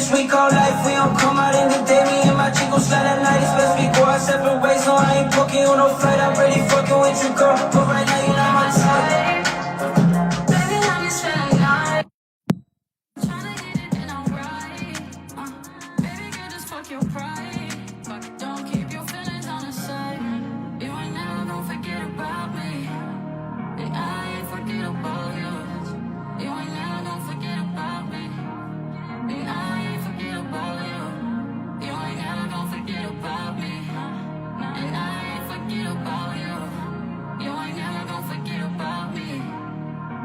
this we call life. We don't come out in the day. Me and my chick gon' slide at night. It's best we go our separate ways. So I ain't booking on no flight. I'm ready fucking with you, girl. But right now you're not my type. Baby, let me spend the night. Tryna get it in alright. Baby girl, just fuck your pride. Fuck it, don't keep your feelings on the side. You ain't never gonna forget about me. And I ain't forget about you. You ain't never gonna forget about me. And I ain't forget about you. You ain't never gonna forget about me. And I ain't forget about you. You ain't never gonna forget about me.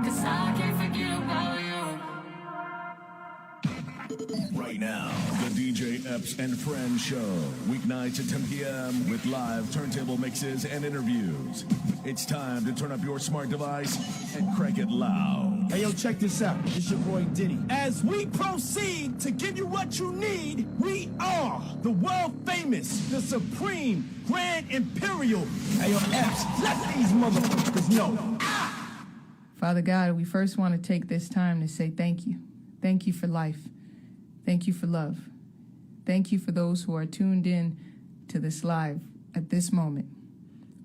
'Cause I can't forget about you. Right now, the DJ Epps and Friends Show. Weeknights at 10 p.m. with live turntable mixes and interviews. It's time to turn up your smart device and crank it loud. Hey, yo, check this out. It's your boy Diddy. As we proceed to give you what you need, we are the world famous, the supreme, grand imperial. Hey, yo, Epps, let these motherfuckers know. Father God, we first want to take this time to say thank you. Thank you for life. Thank you for love. Thank you for those who are tuned in to this live at this moment.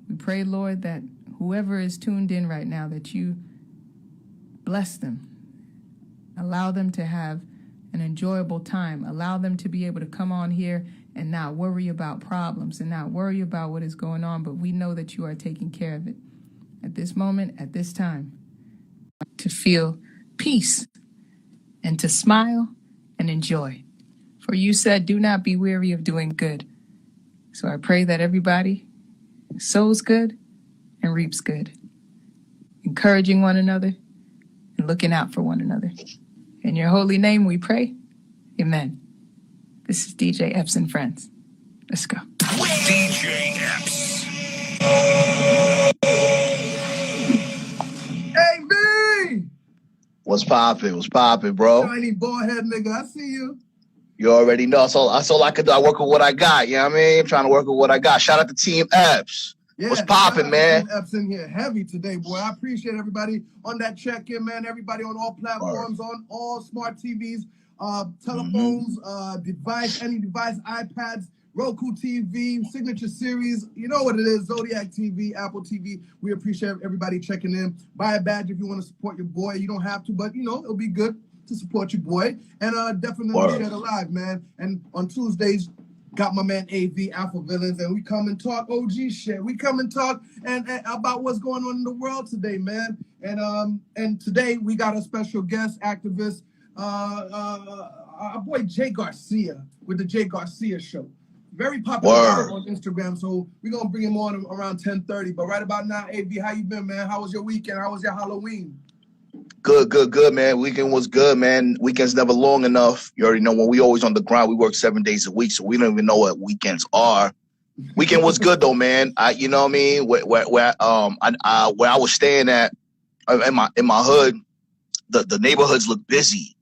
We pray, Lord, that whoever is tuned in right now, that you bless them. Allow them to have an enjoyable time. Allow them to be able to come on here and not worry about problems and not worry about what is going on, but we know that you are taking care of it. At this moment, at this time, to feel peace and to smile and enjoy. For you said, do not be weary of doing good. So I pray that everybody sows good and reaps good, encouraging one another and looking out for one another. In your holy name we pray. Amen. This is DJ Epps and Friends. Let's go. DJ Epps. Hey, B! What's poppin'? What's poppin', bro? Shiny bald head nigga, I see you. You already know. That's all I can do. I work with what I got. You know what I mean? I'm trying to work with what I got. Shout out to Team Epps. Yeah, what's poppin', man? Team Epps in here heavy today, boy. I appreciate everybody on that check-in, man. Everybody on all platforms, on all smart TVs, telephones, any device, iPads, Roku TV, Signature Series. You know what it is, Zodiac TV, Apple TV. We appreciate everybody checking in. Buy a badge if you want to support your boy. You don't have to, but, you know, it'll be good to support your boy. And definitely share the live, man. And on Tuesdays, got my man AV, Alpha Villains, and we come and talk OG shit. We come and talk and about what's going on in the world today, man. And today we got a special guest activist, our boy Jay Garcia with the Jay Garcia Show. Very popular on Instagram, so we're gonna bring him on around 10:30. But right about now, AV, how you been, man? How was your weekend? How was your Halloween? Good, man. Weekend was good, man. Weekend's never long enough. You already know when we always on the grind, we work 7 days a week, so we don't even know what weekends are. Weekend was good though, man. You know what I mean? Where I was staying at in my hood, the neighborhoods look busy.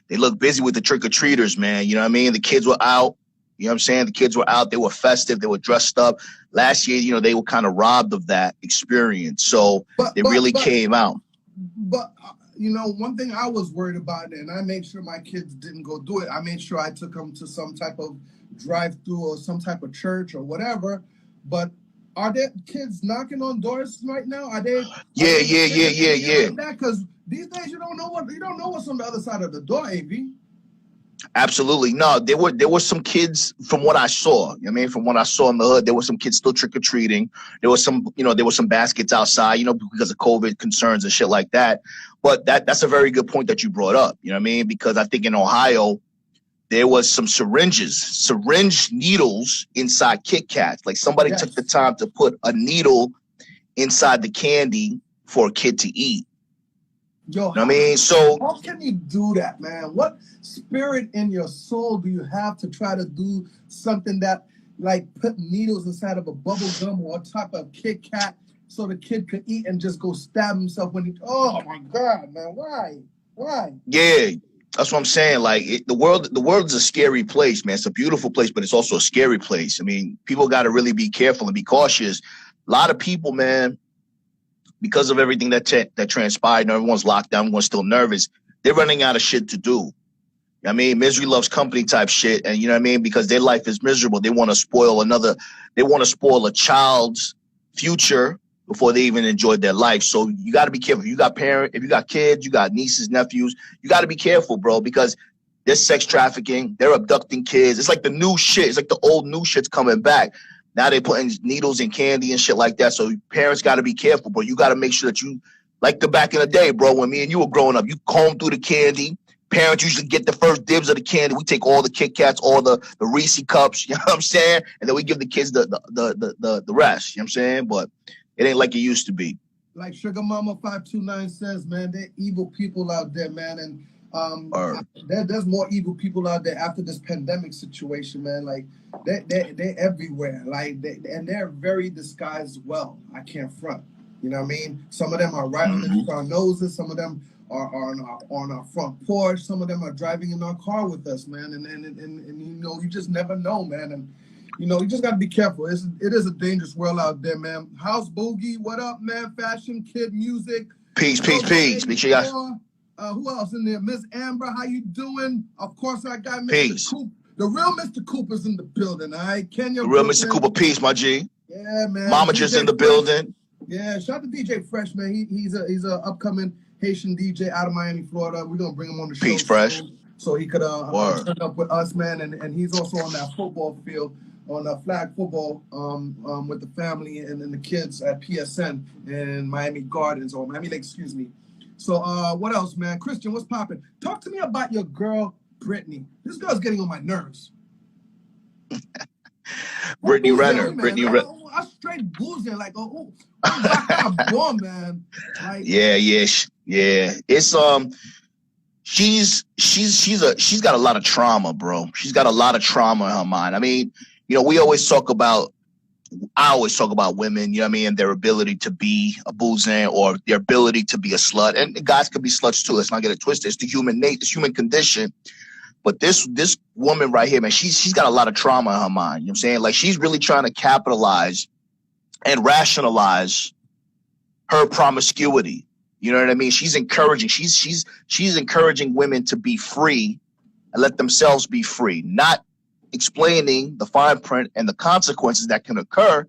They look busy with the trick-or-treaters, man. You know what I mean? The kids were out. You know what I'm saying? The kids were out. They were festive. They were dressed up. Last year, you know, they were kind of robbed of that experience. So they really came out. But, you know, one thing I was worried about, and I made sure my kids didn't go do it. I made sure I took them to some type of drive-through or some type of church or whatever. But are there kids knocking on doors right now? Are they? Yeah. Because these days you don't know what's on the other side of the door, AV. Absolutely. No, there were some kids from what I saw. I mean, from what I saw in the hood, there were some kids still trick-or-treating. There was some baskets outside, you know, because of COVID concerns and shit like that. But that's a very good point that you brought up. You know what I mean? Because I think in Ohio, there was some syringe needles inside Kit Kats. Like somebody took the time to put a needle inside the candy for a kid to eat. Yo, I mean, so how can you do that, man? What spirit in your soul do you have to try to do something that, like, put needles inside of a bubble gum or a type of Kit Kat so the kid could eat and just go stab himself when he? Oh my God, man! Why? Yeah, that's what I'm saying. Like the world is a scary place, man. It's a beautiful place, but it's also a scary place. I mean, people got to really be careful and be cautious. A lot of people, man, because of everything that transpired and everyone's locked down, everyone's still nervous, they're running out of shit to do. I mean, misery loves company type shit. And you know what I mean? Because their life is miserable. They want to spoil a child's future before they even enjoyed their life. So you got to be careful. If you got kids, you got nieces, nephews, you got to be careful, bro, because there's sex trafficking. They're abducting kids. It's like the new shit. It's like the old new shit's coming back. Now they're putting needles in candy and shit like that. So parents got to be careful, bro. You got to make sure that you, like the back in the day, bro, when me and you were growing up, you comb through the candy. Parents usually get the first dibs of the candy. We take all the Kit Kats, all the Reese cups, you know what I'm saying? And then we give the kids the rest, you know what I'm saying? But it ain't like it used to be. Like Sugar Mama 529 says, man, they're evil people out there, man. And there's more evil people out there after this pandemic situation, man. Like they're everywhere. Like and they're very disguised well. I can't front. You know what I mean? Some of them are right underneath our noses. Some of them are on our front porch. Some of them are driving in our car with us, man. And you know, you just never know, man. And you know, you just got to be careful. It is a dangerous world out there, man. House Boogie, what up, man? Fashion Kid Music. Peace. Make sure y'all. Who else in there? Miss Amber, how you doing? Of course, I got Mr. Peace. Coop. The real Mr. Cooper's in the building, all right? Kenya. The real Mr. Cooper, peace, my G. Yeah, man. Mama just in the building. Yeah, shout out to DJ Fresh, man. He's a upcoming Haitian DJ out of Miami, Florida. We're gonna bring him on the show. Peace, Fresh. So he could turn up with us, man. And he's also on that football field, on flag football, with the family and the kids at PSN in Miami Gardens, or Miami Lake, excuse me. So what else, man? Christian, what's popping? Talk to me about your girl, Brittany. This girl's getting on my nerves. Brittany Renner. I straight boozing, like, born, man. Like, yeah. It's she's got a lot of trauma, bro. She's got a lot of trauma in her mind. I mean, you know, I always talk about women, you know what I mean, and their ability to be a boozing or their ability to be a slut. And guys could be sluts too. Let's not get it twisted. It's the human condition. But this woman right here, man, she's got a lot of trauma in her mind. You know what I'm saying? Like, she's really trying to capitalize and rationalize her promiscuity. You know what I mean? She's encouraging women to be free and let themselves be free, not explaining the fine print and the consequences that can occur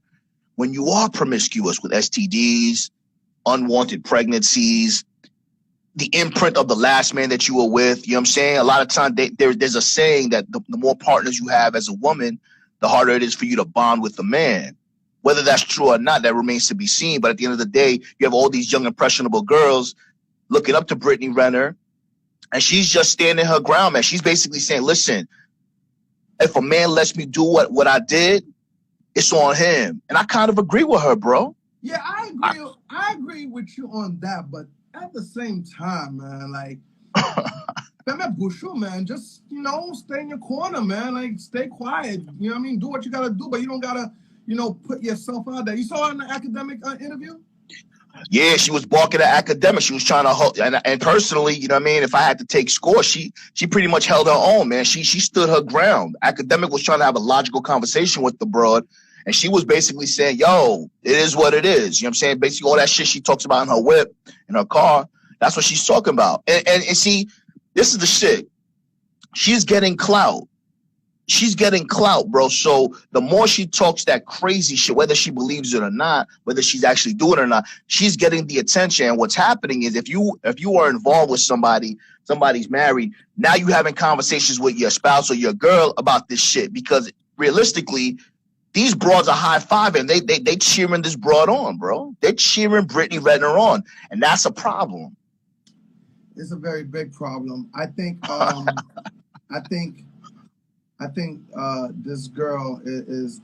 when you are promiscuous with STDs, unwanted pregnancies, the imprint of the last man that you were with. You know what I'm saying? A lot of times there's a saying that the more partners you have as a woman, the harder it is for you to bond with a man. Whether that's true or not, that remains to be seen. But at the end of the day, you have all these young, impressionable girls looking up to Brittany Renner, and she's just standing her ground, man. She's basically saying, listen, if a man lets me do what I did, it's on him. And I kind of agree with her, bro. Yeah, I agree with you on that, but at the same time, man, like, man, just, you know, stay in your corner, man. Like, stay quiet. You know what I mean? Do what you gotta do, but you don't gotta, you know, put yourself out there. You saw her in the academic interview? Yeah, she was balking at academic. She was trying to hold, and personally, you know what I mean? If I had to take score, she pretty much held her own, man. She stood her ground. Academic was trying to have a logical conversation with the broad, and she was basically saying, yo, it is what it is. You know what I'm saying? Basically, all that shit she talks about in her whip, in her car, that's what she's talking about. And see, this is the shit. She's getting clout. She's getting clout, bro. So the more she talks that crazy shit, whether she believes it or not, whether she's actually doing it or not, she's getting the attention. And what's happening is if you are involved with somebody's married, now you having conversations with your spouse or your girl about this shit, because realistically, these broads are high-fiving. They cheering this broad on, bro. They're cheering Brittany Renner on, and that's a problem. It's a very big problem. I think this girl is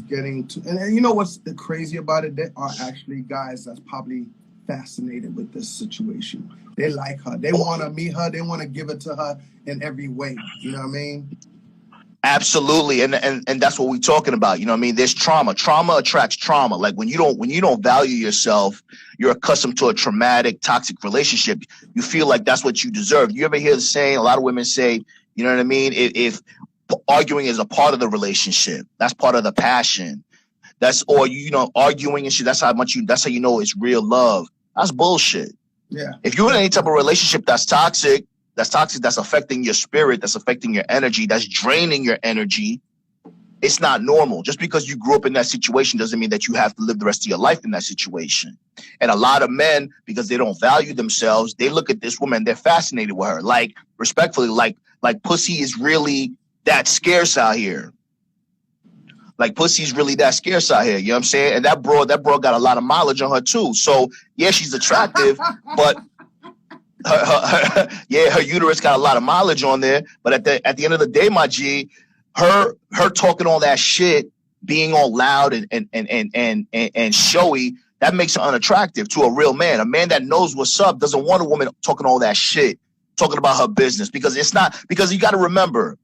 getting to, and you know what's crazy about it? There are actually guys that's probably fascinated with this situation. They like her. They want to meet her. They want to give it to her in every way. You know what I mean? Absolutely, and that's what we're talking about. You know what I mean? There's trauma. Trauma attracts trauma. Like when you don't value yourself, you're accustomed to a traumatic, toxic relationship. You feel like that's what you deserve. You ever hear the saying? A lot of women say, you know what I mean? If arguing is a part of the relationship, that's part of the passion. Or arguing and shit. That's how you know it's real love. That's bullshit. Yeah. If you're in any type of relationship that's toxic, that's affecting your spirit, that's affecting your energy, that's draining your energy, it's not normal. Just because you grew up in that situation doesn't mean that you have to live the rest of your life in that situation. And a lot of men, because they don't value themselves, they look at this woman, they're fascinated with her. Like, respectfully, like pussy is really that scarce out here. Like, pussy's really that scarce out here. You know what I'm saying? And that broad got a lot of mileage on her too. So yeah, she's attractive, but her uterus got a lot of mileage on there. But at the end of the day, my G, her talking all that shit, being all loud and showy, that makes her unattractive to a real man. A man that knows what's up doesn't want a woman talking all that shit, talking about her business, because you got to remember,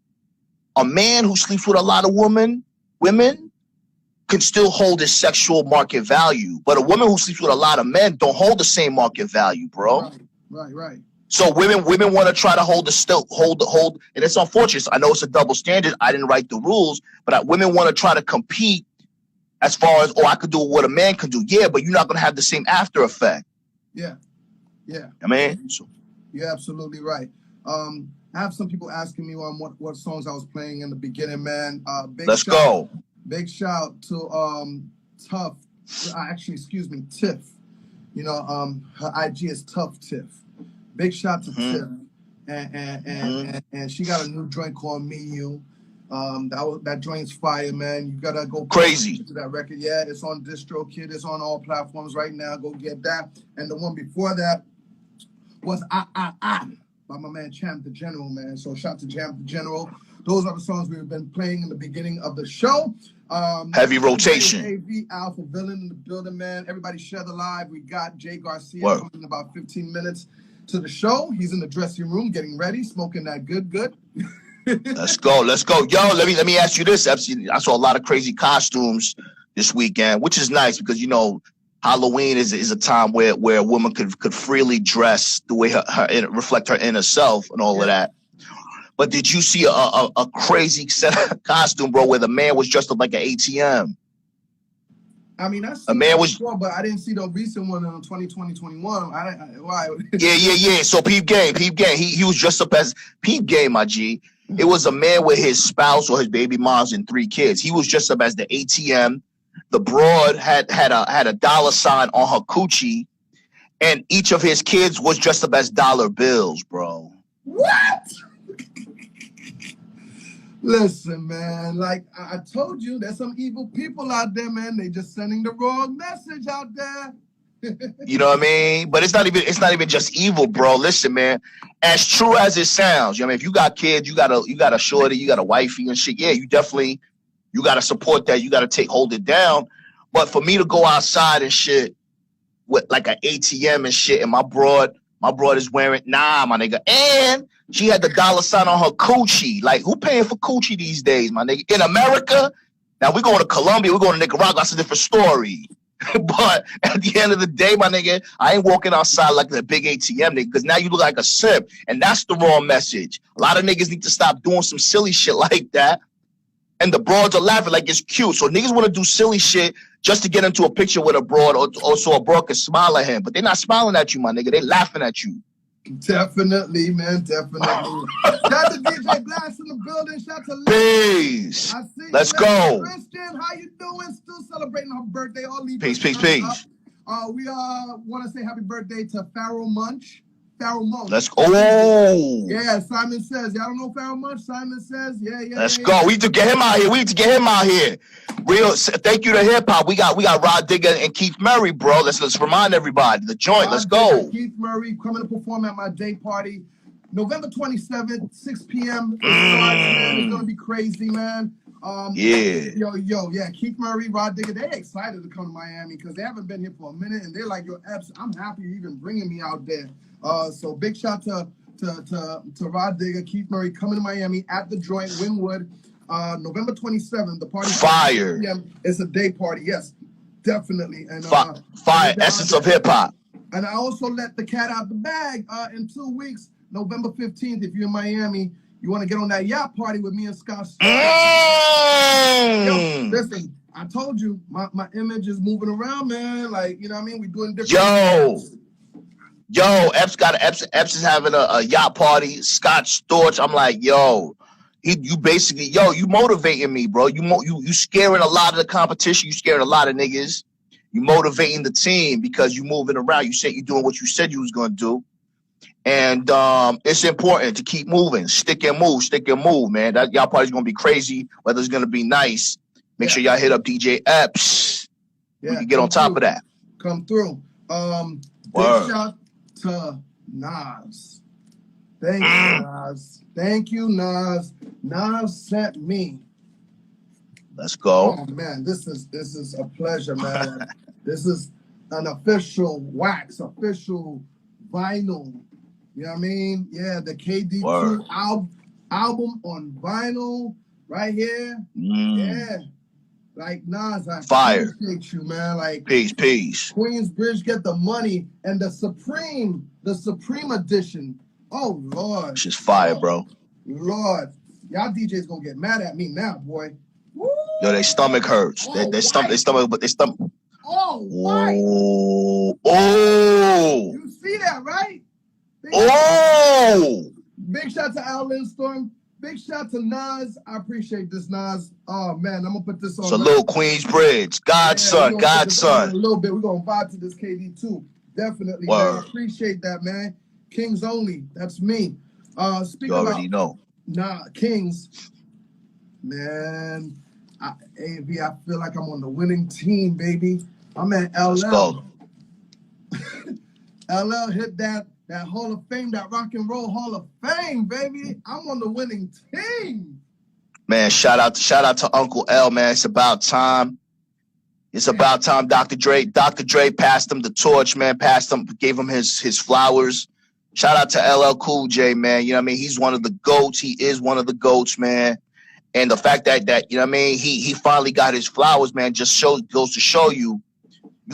a man who sleeps with a lot of women can still hold his sexual market value, but a woman who sleeps with a lot of men don't hold the same market value, bro. Right. So women want to try to hold, and it's unfortunate. I know it's a double standard. I didn't write the rules, but women want to try to compete as far as, I could do what a man can do. Yeah, but you're not going to have the same after effect. Yeah. I mean, you're absolutely right. I have some people asking me what songs I was playing in the beginning, man. Let's go. Big shout to Tiff. You know, her IG is Tough Tiff. Big shout to Tiff. And she got a new joint called Me You. That joint's fire, man. You gotta go crazy to that record. Yeah, it's on DistroKid. It's on all platforms right now. Go get that. And the one before that was I by my man Champ the General, man. So shout to Champ the General. Those are the songs we've been playing in the beginning of the show. Heavy rotation. AV Alpha Villain in the building, man. Everybody share the live. We got Jay Garcia coming in about 15 minutes to the show. He's in the dressing room getting ready, smoking that good. Let's go. Yo, let me ask you this. I saw a lot of crazy costumes this weekend, which is nice because, you know, Halloween is a time where a woman could freely dress the way reflect her inner self and all of that. But did you see a crazy costume, bro, where the man was dressed up like an ATM? I mean, I seen that before, but I didn't see the recent one in 2020-21. Why? Yeah. So peep game. He was dressed up as peep game, my G. It was a man with his spouse or his baby moms and 3 kids. He was dressed up as the ATM. The broad had a dollar sign on her coochie, and each of his kids was dressed up as dollar bills, bro. What? Listen, man, like I told you, there's some evil people out there, man. They just sending the wrong message out there. You know what I mean? But it's not even just evil, bro. Listen, man, as true as it sounds, you know what I mean, if you got kids, you got a shorty, you got a wifey and shit, yeah, you got to support that. You got to hold it down. But for me to go outside and shit with like an ATM and shit, and my broad is wearing, my nigga. And she had the dollar sign on her coochie. Like, who paying for coochie these days, my nigga? In America? Now, we're going to Colombia, we're going to Nicaragua. That's a different story. But at the end of the day, my nigga, I ain't walking outside like the big ATM nigga, because now you look like a simp. And that's the wrong message. A lot of niggas need to stop doing some silly shit like that. And the broads are laughing like it's cute. So niggas want to do silly shit just to get into a picture with a broad, or so a broad can smile at him. But they're not smiling at you, my nigga. They laughing at you. Definitely, man. Definitely. Shout to DJ Blast in the building. Shout to Peace. Let's go. Christian, how you doing? Still celebrating her birthday. All peace. We want to say happy birthday to Pharaoh Munch. Let's go. Oh. Yeah, Simon Says. Y'all don't know Pharaoh Munch? Simon Says. Yeah. Let's go. We need to get him out here. Real. Thank you to hip hop. We got Rod Digger and Keith Murray, bro. Let's remind everybody the joint. Let's go. Keith Murray coming to perform at my day party, November 27th, 6 p.m. It's gonna be crazy, man. Keith Murray, Rod Digger, they're excited to come to Miami because they haven't been here for a minute, and they're like, yo, Epps, I'm happy you're even bringing me out there. So big shout to Rod Digger, Keith Murray coming to Miami at the Joint, Wynwood, November 27th. The party fire. It's a day party, yes, definitely. And fire, essence of hip hop. And I also let the cat out the bag in 2 weeks, November 15th. If you're in Miami, you want to get on that yacht party with me and Scott. Yo, listen, I told you my image is moving around, man. Like, you know what I mean? We're doing different things. Yo, Epps is having a yacht party. Scott Storch. I'm like, yo, you basically, you motivating me, bro. You scaring a lot of the competition. You scaring a lot of niggas. You motivating the team because you moving around. You said you doing what you said you was gonna do. And it's important to keep moving. Stick and move, man. That y'all party's gonna be crazy, whether it's gonna be nice. Make sure y'all hit up DJ Epps. We can get on top of that. Come through. Big shout to Nas. Thank you, Nas. Thank you, Nas. Nas sent me. Let's go. Oh man, this is a pleasure, man. This is an official wax, official vinyl. You know what I mean? Yeah, the KD2 album on vinyl right here. Yeah. Like Nas, I appreciate you, man. Like peace. Queensbridge get the money and the Supreme edition. Oh Lord. It's just fire, bro. Lord. Y'all DJs gonna get mad at me now, boy. Woo! Yo, their stomach hurts. Their stomach. Oh, white. Oh. You see that, right? Big shout to Al Lindstorm. Big shout to Nas. I appreciate this, Nas. Oh man, I'm gonna put this on. Salute Queensbridge. Godson. A little bit. We're gonna vibe to this KD2. Definitely, man. I appreciate that, man. Kings only. That's me. Speaking you already know. Kings. Man, AV, I feel like I'm on the winning team, baby. I'm at LL. Let's go. LL hit that Hall of Fame, that Rock and Roll Hall of Fame, baby. I'm on the winning team. Man, shout out to Uncle L, man. It's about time. Dr. Dre. Dr. Dre passed him the torch, man. Gave him his flowers. Shout out to LL Cool J, man. You know what I mean? He's one of the GOATs. He is one of the GOATs, man. And the fact that you know what I mean, he finally got his flowers, man, just goes to show you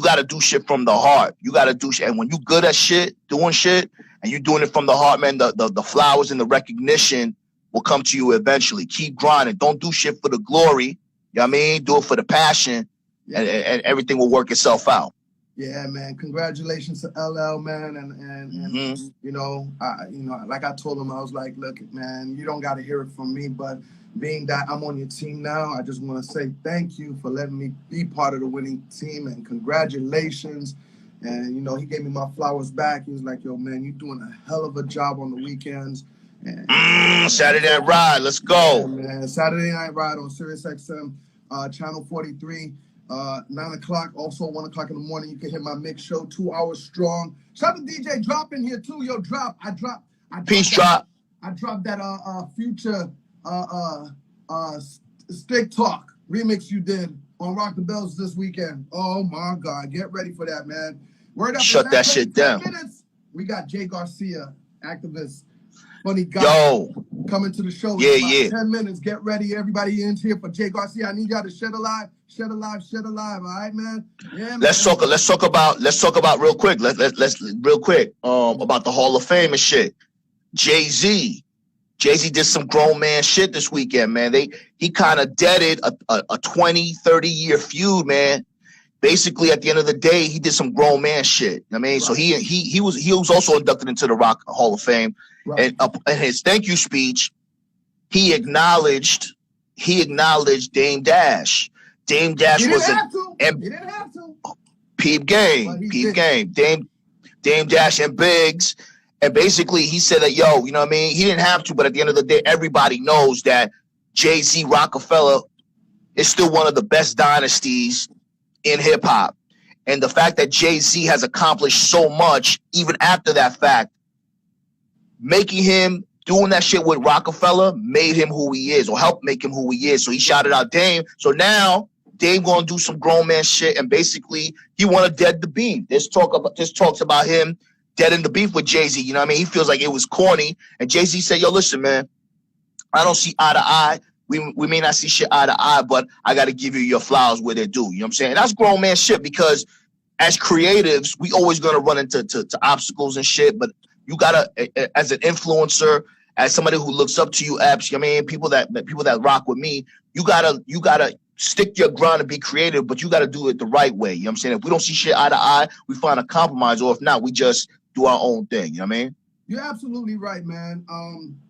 got to do shit from the heart. You got to do shit. And when you good at shit, doing shit, and you doing it from the heart, man, the flowers and the recognition will come to you eventually. Keep grinding. Don't do shit for the glory. You know what I mean? Do it for the passion, and everything will work itself out. Yeah, man. Congratulations to LL, man. And you know, like I told him, I was like, look, man, you don't got to hear it from me, but being that I'm on your team now, I just want to say thank you for letting me be part of the winning team, and congratulations. And, you know, he gave me my flowers back. He was like, yo, man, you're doing a hell of a job on the weekends. And, Saturday Night Ride, let's go. Yeah, man. Saturday Night Ride on SiriusXM, channel 43, 9 o'clock, also 1 o'clock in the morning. You can hit my mix show, 2 hours strong. Shout out to DJ Drop in here, too. Yo, Drop. I dropped Drop. I dropped that Future Stick Talk remix you did on Rock the Bells this weekend. Oh my God, get ready for that, man. Word up. Shut that shit down. We got Jay Garcia, activist, funny guy, coming to the show. Yeah. 10 minutes. Get ready, everybody in here for Jay Garcia. I need y'all to shed alive. All right, man. Yeah, man. Let's talk about real quick. Let's real quick about the Hall of Fame and shit. Jay-Z did some grown man shit this weekend, man. He kind of deaded a 20, 30-year feud, man. Basically, at the end of the day, he did some grown man shit. I mean, right. So he was also inducted into the Rock Hall of Fame. Right. And in his thank you speech, he acknowledged Dame Dash. Dame Dash he didn't have to. Peep game. Dame Dash and Biggs. And basically, he said that, you know what I mean? He didn't have to, but at the end of the day, everybody knows that Jay-Z Rockefeller is still one of the best dynasties in hip-hop. And the fact that Jay-Z has accomplished so much, even after that fact, doing that shit with Rockefeller made him who he is, or helped make him who he is. So he shouted out Dame. So now Dame gonna do some grown man shit, and basically he want to dead the beef. This talks about him deading the beef with Jay-Z. You know what I mean? He feels like it was corny, and Jay-Z said, yo, listen, man, I don't see eye to eye. We may not see shit eye to eye, but I got to give you your flowers where they're due. You know what I'm saying? And that's grown man shit, because as creatives, we always going to run into obstacles and shit, but you got to, as an influencer, as somebody who looks up to you, Epps, you know what I mean? People that rock with me, you gotta stick your ground and be creative, but you got to do it the right way. You know what I'm saying? If we don't see shit eye to eye, we find a compromise, or if not, we just do our own thing. You know what I mean? You're absolutely right, man.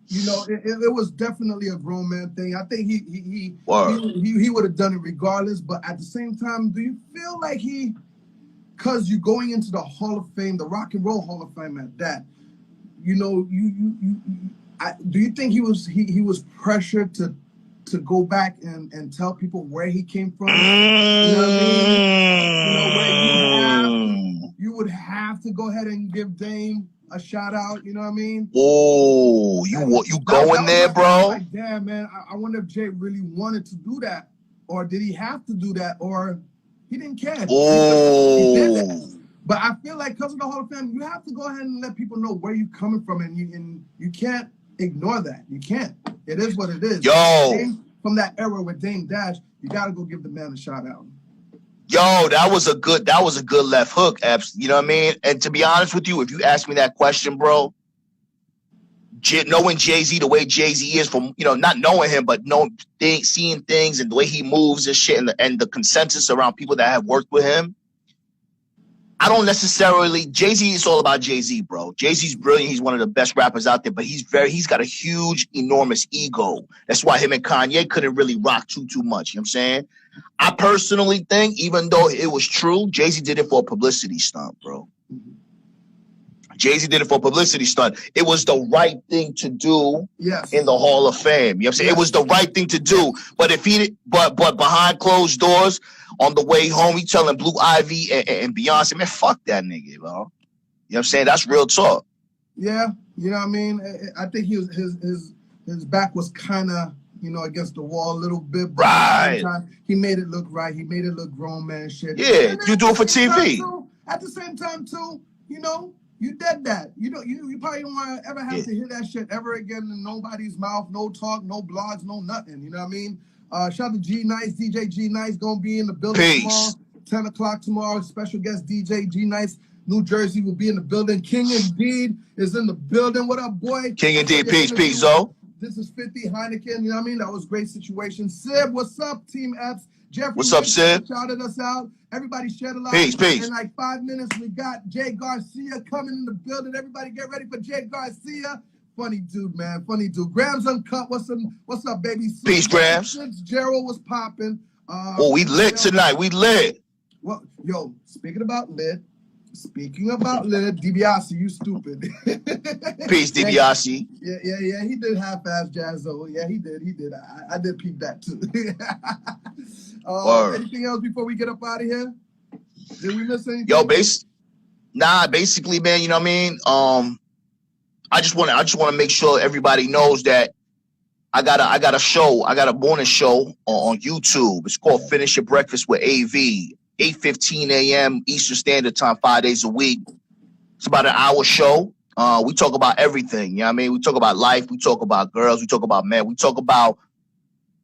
You know, it was definitely a grown man thing. I think he would have done it regardless. But at the same time, do you feel like because you're going into the Hall of Fame, the Rock and Roll Hall of Fame at that, you know, do you think he was pressured to go back and tell people where he came from? You know what I mean? You know, where you would have to go ahead and give Dame a shout out. You know what I mean? Oh, you going there, bro? Like, damn, man. I wonder if Jay really wanted to do that, or did he have to do that, or he didn't care. Oh, he did that. But I feel like because of the Hall of Fame, you have to go ahead and let people know where you're coming from, and you can't ignore that. You can't. It is what it is. Yo, from that era with Dame Dash, you got to go give the man a shout out. Yo, that was a good left hook, Epps. You know what I mean? And to be honest with you, if you ask me that question, bro, knowing Jay-Z the way Jay-Z is, from, you know, not knowing him, but seeing things and the way he moves and shit, and the consensus around people that have worked with him, I don't necessarily. Jay-Z is all about Jay-Z, bro. Jay-Z's brilliant. He's one of the best rappers out there, but he's got a huge, enormous ego. That's why him and Kanye couldn't really rock too much. You know what I'm saying? I personally think, even though it was true, Jay-Z did it for a publicity stunt, bro. Jay-Z did it for a publicity stunt. It was the right thing to do in the Hall of Fame. You know what I'm saying? It was the right thing to do. But but behind closed doors, on the way home, he telling Blue Ivy and Beyonce, man, fuck that nigga, bro. You know what I'm saying? That's real talk. Yeah, you know what I mean? I think his back was kind of, you know, against the wall a little bit. But at the same time, he made it look right. He made it look grown man shit. Yeah, you do it for TV. At the same time, too, you know, you did that. You know, you probably don't want to ever have to hear that shit ever again in nobody's mouth. No talk, no blogs, no nothing. You know what I mean? Shout out to G Nice, DJ G Nice, gonna be in the building tomorrow, 10 o'clock tomorrow. Special guest DJ G Nice, New Jersey, will be in the building. King Indeed is in the building. What up, boy? King Indeed, peace, Zo. This is 50 Heineken. You know what I mean? That was a great situation. Sib, what's up, Team Epps? Jeffrey, what's up, Sib? Shouted us out. Everybody shared a lot. Peace. In like 5 minutes, we got Jay Garcia coming in the building. Everybody get ready for Jay Garcia. Funny dude, man. Funny dude. Grams Uncut. What's up, baby? Peace, Grams. Since Gerald was popping. We lit tonight. We lit. Well, yo, speaking about lit, DiBiase, you stupid. Peace, DiBiase. Yeah. He did half-ass jazz, though. Yeah, he did. I did peep that, too. Anything else before we get up out of here? Did we miss anything? Yo, basically, man, you know what I mean? I just want to make sure everybody knows that I got a morning show on YouTube. It's called Finish Your Breakfast with AV, 8:15 a.m. Eastern Standard Time, 5 days a week. It's about an hour show. We talk about everything. You know what I mean? We talk about life. We talk about girls. We talk about men. We talk about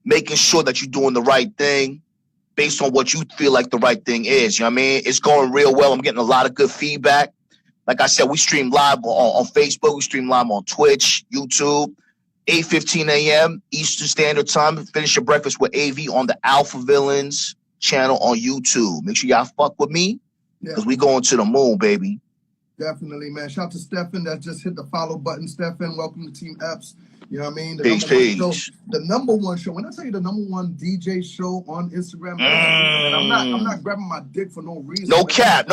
making sure that you're doing the right thing based on what you feel like the right thing is. You know what I mean? It's going real well. I'm getting a lot of good feedback. Like I said, we stream live on Facebook. We stream live on Twitch, YouTube, 8:15 a.m. Eastern Standard Time. Finish Your Breakfast with AV on the Alpha Villains channel on YouTube. Make sure y'all fuck with me because we going to the moon, baby. Definitely, man. Shout out to Stefan that just hit the follow button. Stefan, welcome to Team Epps. You know what I mean? Peace. The number one show. When I tell you the number one DJ show on Instagram, I'm not grabbing my dick for no reason. No cap.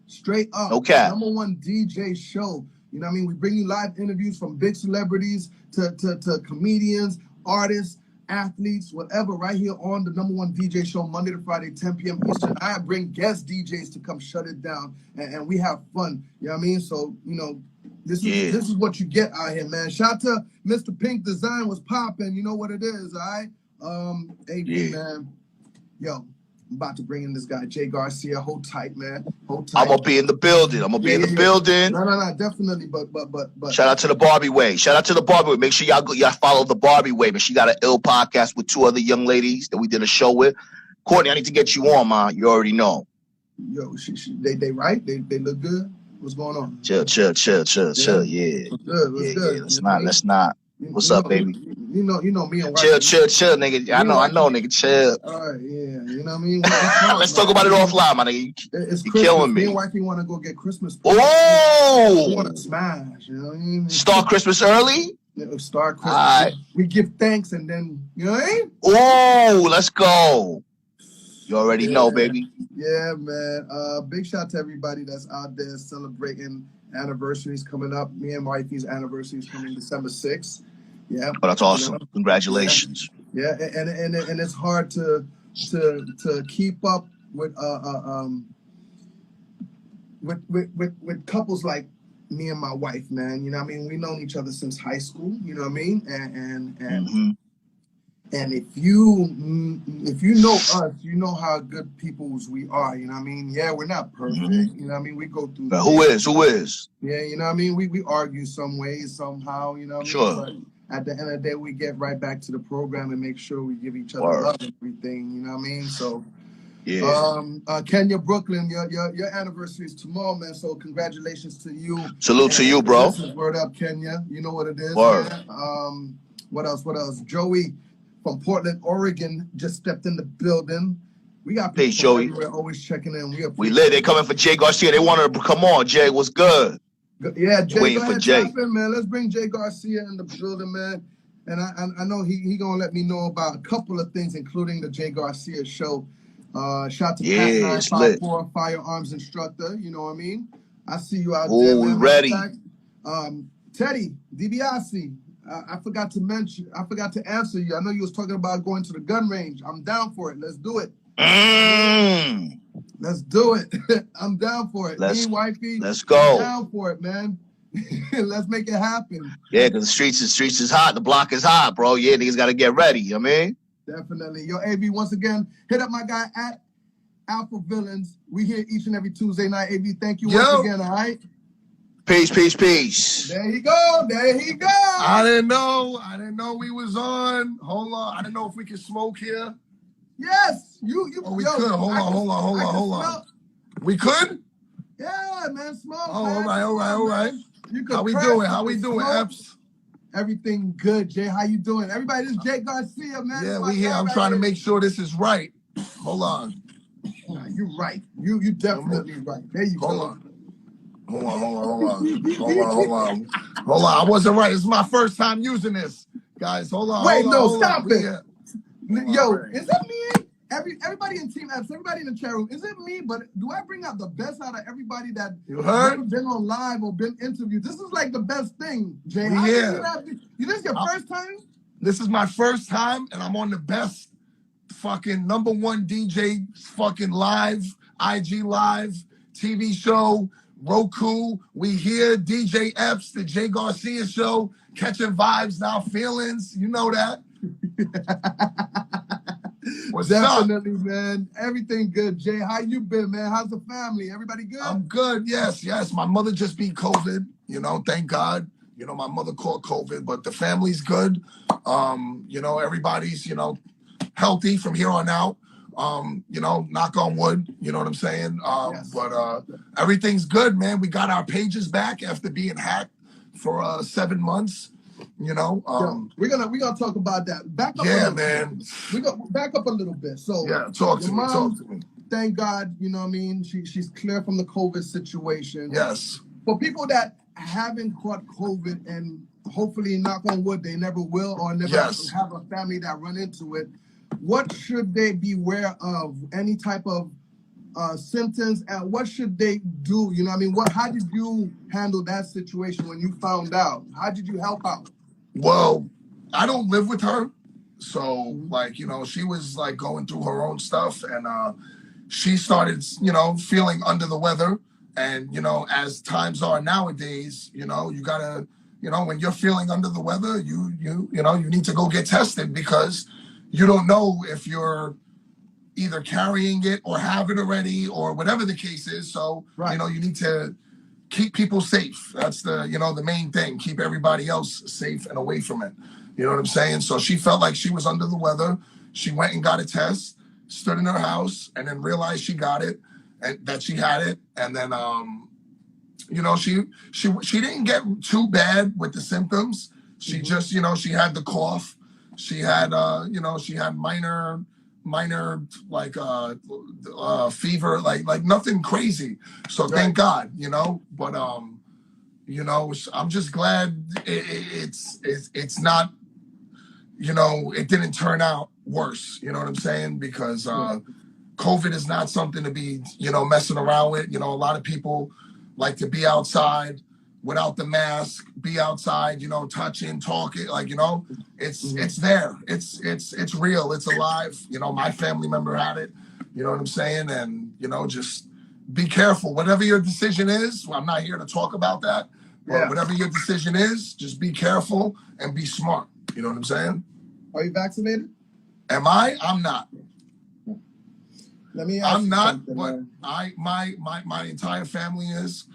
Straight up. No cap. Number one DJ show. You know what I mean? We bring you live interviews from big celebrities to comedians, artists, athletes, whatever, right here on the number one DJ show, Monday to Friday, 10 p.m. Eastern. I bring guest DJs to come shut it down, and we have fun. You know what I mean? So, you know, this is what you get out here, man. Shout out to Mr. Pink Design was popping. You know what it is, all right? AV, man. Yo, I'm about to bring in this guy, Jay Garcia. Hold tight, man. Hold tight. I'm gonna be in the building. No, definitely. But shout out to the Barbie Way. Make sure y'all follow the Barbie Way. But she got an ill podcast with two other young ladies that we did a show with. Courtney, I need to get you on, man. You already know. Yo, they right? They look good. What's going on? Chill. Yeah. Good. Let's not. What's up, baby? You know me and chill, nigga. I know, nigga. Chill. All right, yeah. You know what I mean? Let's talk about it offline, my nigga. It's you Christmas. killing me. Me and wifey want to go get Christmas. Oh! We want to smash. You know what I mean? Start Christmas early? Start Christmas. Right. We give thanks and then, you know what I mean? Oh, let's go. You already know, baby. Yeah, man. Big shout to everybody that's out there celebrating anniversaries coming up. Me and wifey's anniversary is coming December 6th. Yeah. Oh, that's awesome. You know? Congratulations. Yeah, and it's hard to keep up with couples like me and my wife, man. You know what I mean? We've known each other since high school, you know what I mean? And if you know us, you know how good peoples we are, you know what I mean? Yeah, we're not perfect, you know what I mean? We go through but who is? Yeah, you know what I mean? We argue some ways, somehow, you know what I mean? Sure. But at the end of the day, we get right back to the program and make sure we give each other love and everything, you know what I mean? So yeah. Kenya, Brooklyn, your anniversary is tomorrow, man. So congratulations to you. Salute to you, bro. Word up, Kenya. You know what it is, Word. man. What else? Joey from Portland, Oregon, just stepped in the building. We got people Joey. everywhere always checking in. We lit. They coming for Jay Garcia. They wanted to come on. Jay, what's good? Yeah, Jay, waiting for Jay. In, man. Let's bring Jay Garcia in the building, man. And I know he gonna let me know about a couple of things, including the Jay Garcia show. Shout to Pat 954, firearms instructor. You know what I mean? I see you out there, man. Ready. Teddy DiBiase. I forgot to answer you. I know you was talking about going to the gun range. I'm down for it. Let's do it. Let's do it. I'm down for it. Me, wifey. Let's go. I'm down for it, man. Let's make it happen. Yeah, because the streets is hot. The block is hot, bro. Yeah, niggas got to get ready. You know what I mean? Definitely. Yo, AB, once again, hit up my guy at Alpha Villains. We here each and every Tuesday night. AB, thank you once again, all right? Peace. There he go. I didn't know we was on. Hold on. I didn't know if we could smoke here. Yes. We could. Hold on. We could? Yeah, man. Smoke. Oh, man. All right. How we doing, Epps? Everything good, Jay. How you doing? Everybody, this is Jay Garcia, man. Yeah, we here. I'm trying to make sure this is right. Hold on. Nah, you right. You definitely right. There you go. Hold on. I wasn't right. This is my first time using this. Guys, hold on. Wait, stop it. Yo, right. Is it me? Everybody in Team Epps, everybody in the chat room, is it me? But do I bring out the best out of everybody that never been on live or been interviewed? This is like the best thing, Jay. This is your first time? This is my first time, and I'm on the best fucking #1 DJ fucking live, IG live, TV show, Roku. We here, DJ Epps, the Jay Garcia show, catching vibes, now feelings. You know that. What's Definitely, up? Man. Everything good, Jay. How you been, man? How's the family? Everybody good? I'm good. Yes. My mother just beat COVID. You know, thank God. You know, my mother caught COVID, but the family's good. You know, everybody's, healthy from here on out. Knock on wood, you know what I'm saying? Yes. But everything's good, man. We got our pages back after being hacked for 7 months. We're gonna talk about that. Back up. Yeah, man. We go back up a little bit. So talk to me. Thank God, you know what I mean. She's clear from the COVID situation. Yes. For people that haven't caught COVID and hopefully, knock on wood, they never will or never have a family that run into it. What should they be aware of? Any type of symptoms, and what should they do? You know what I mean? How did you handle that situation when you found out? How did you help out? Well, I don't live with her. So, she was, going through her own stuff, and she started, feeling under the weather. And, as times are nowadays, you gotta, when you're feeling under the weather, you need to go get tested because you don't know if you're either carrying it or have it already or whatever the case is. So, you need to keep people safe. That's the main thing. Keep everybody else safe and away from it. You know what I'm saying? So she felt like she was under the weather. She went and got a test, stood in her house, and then realized she got it and that she had it. And then, she didn't get too bad with the symptoms. She just, she had the cough. she had she had minor like fever, like nothing crazy. So thank God, but I'm just glad it's not, it didn't turn out worse. You know what I'm saying? Because COVID is not something to be, messing around with. A lot of people like to be outside without the mask, be outside, touching, talking, it's there. It's real. It's alive. My family member had it, you know what I'm saying? And, just be careful. Whatever your decision is, well, I'm not here to talk about that, but whatever your decision is, just be careful and be smart. You know what I'm saying? Are you vaccinated? Am I? I'm not. Let me ask I'm you not, something, but man. my entire family is.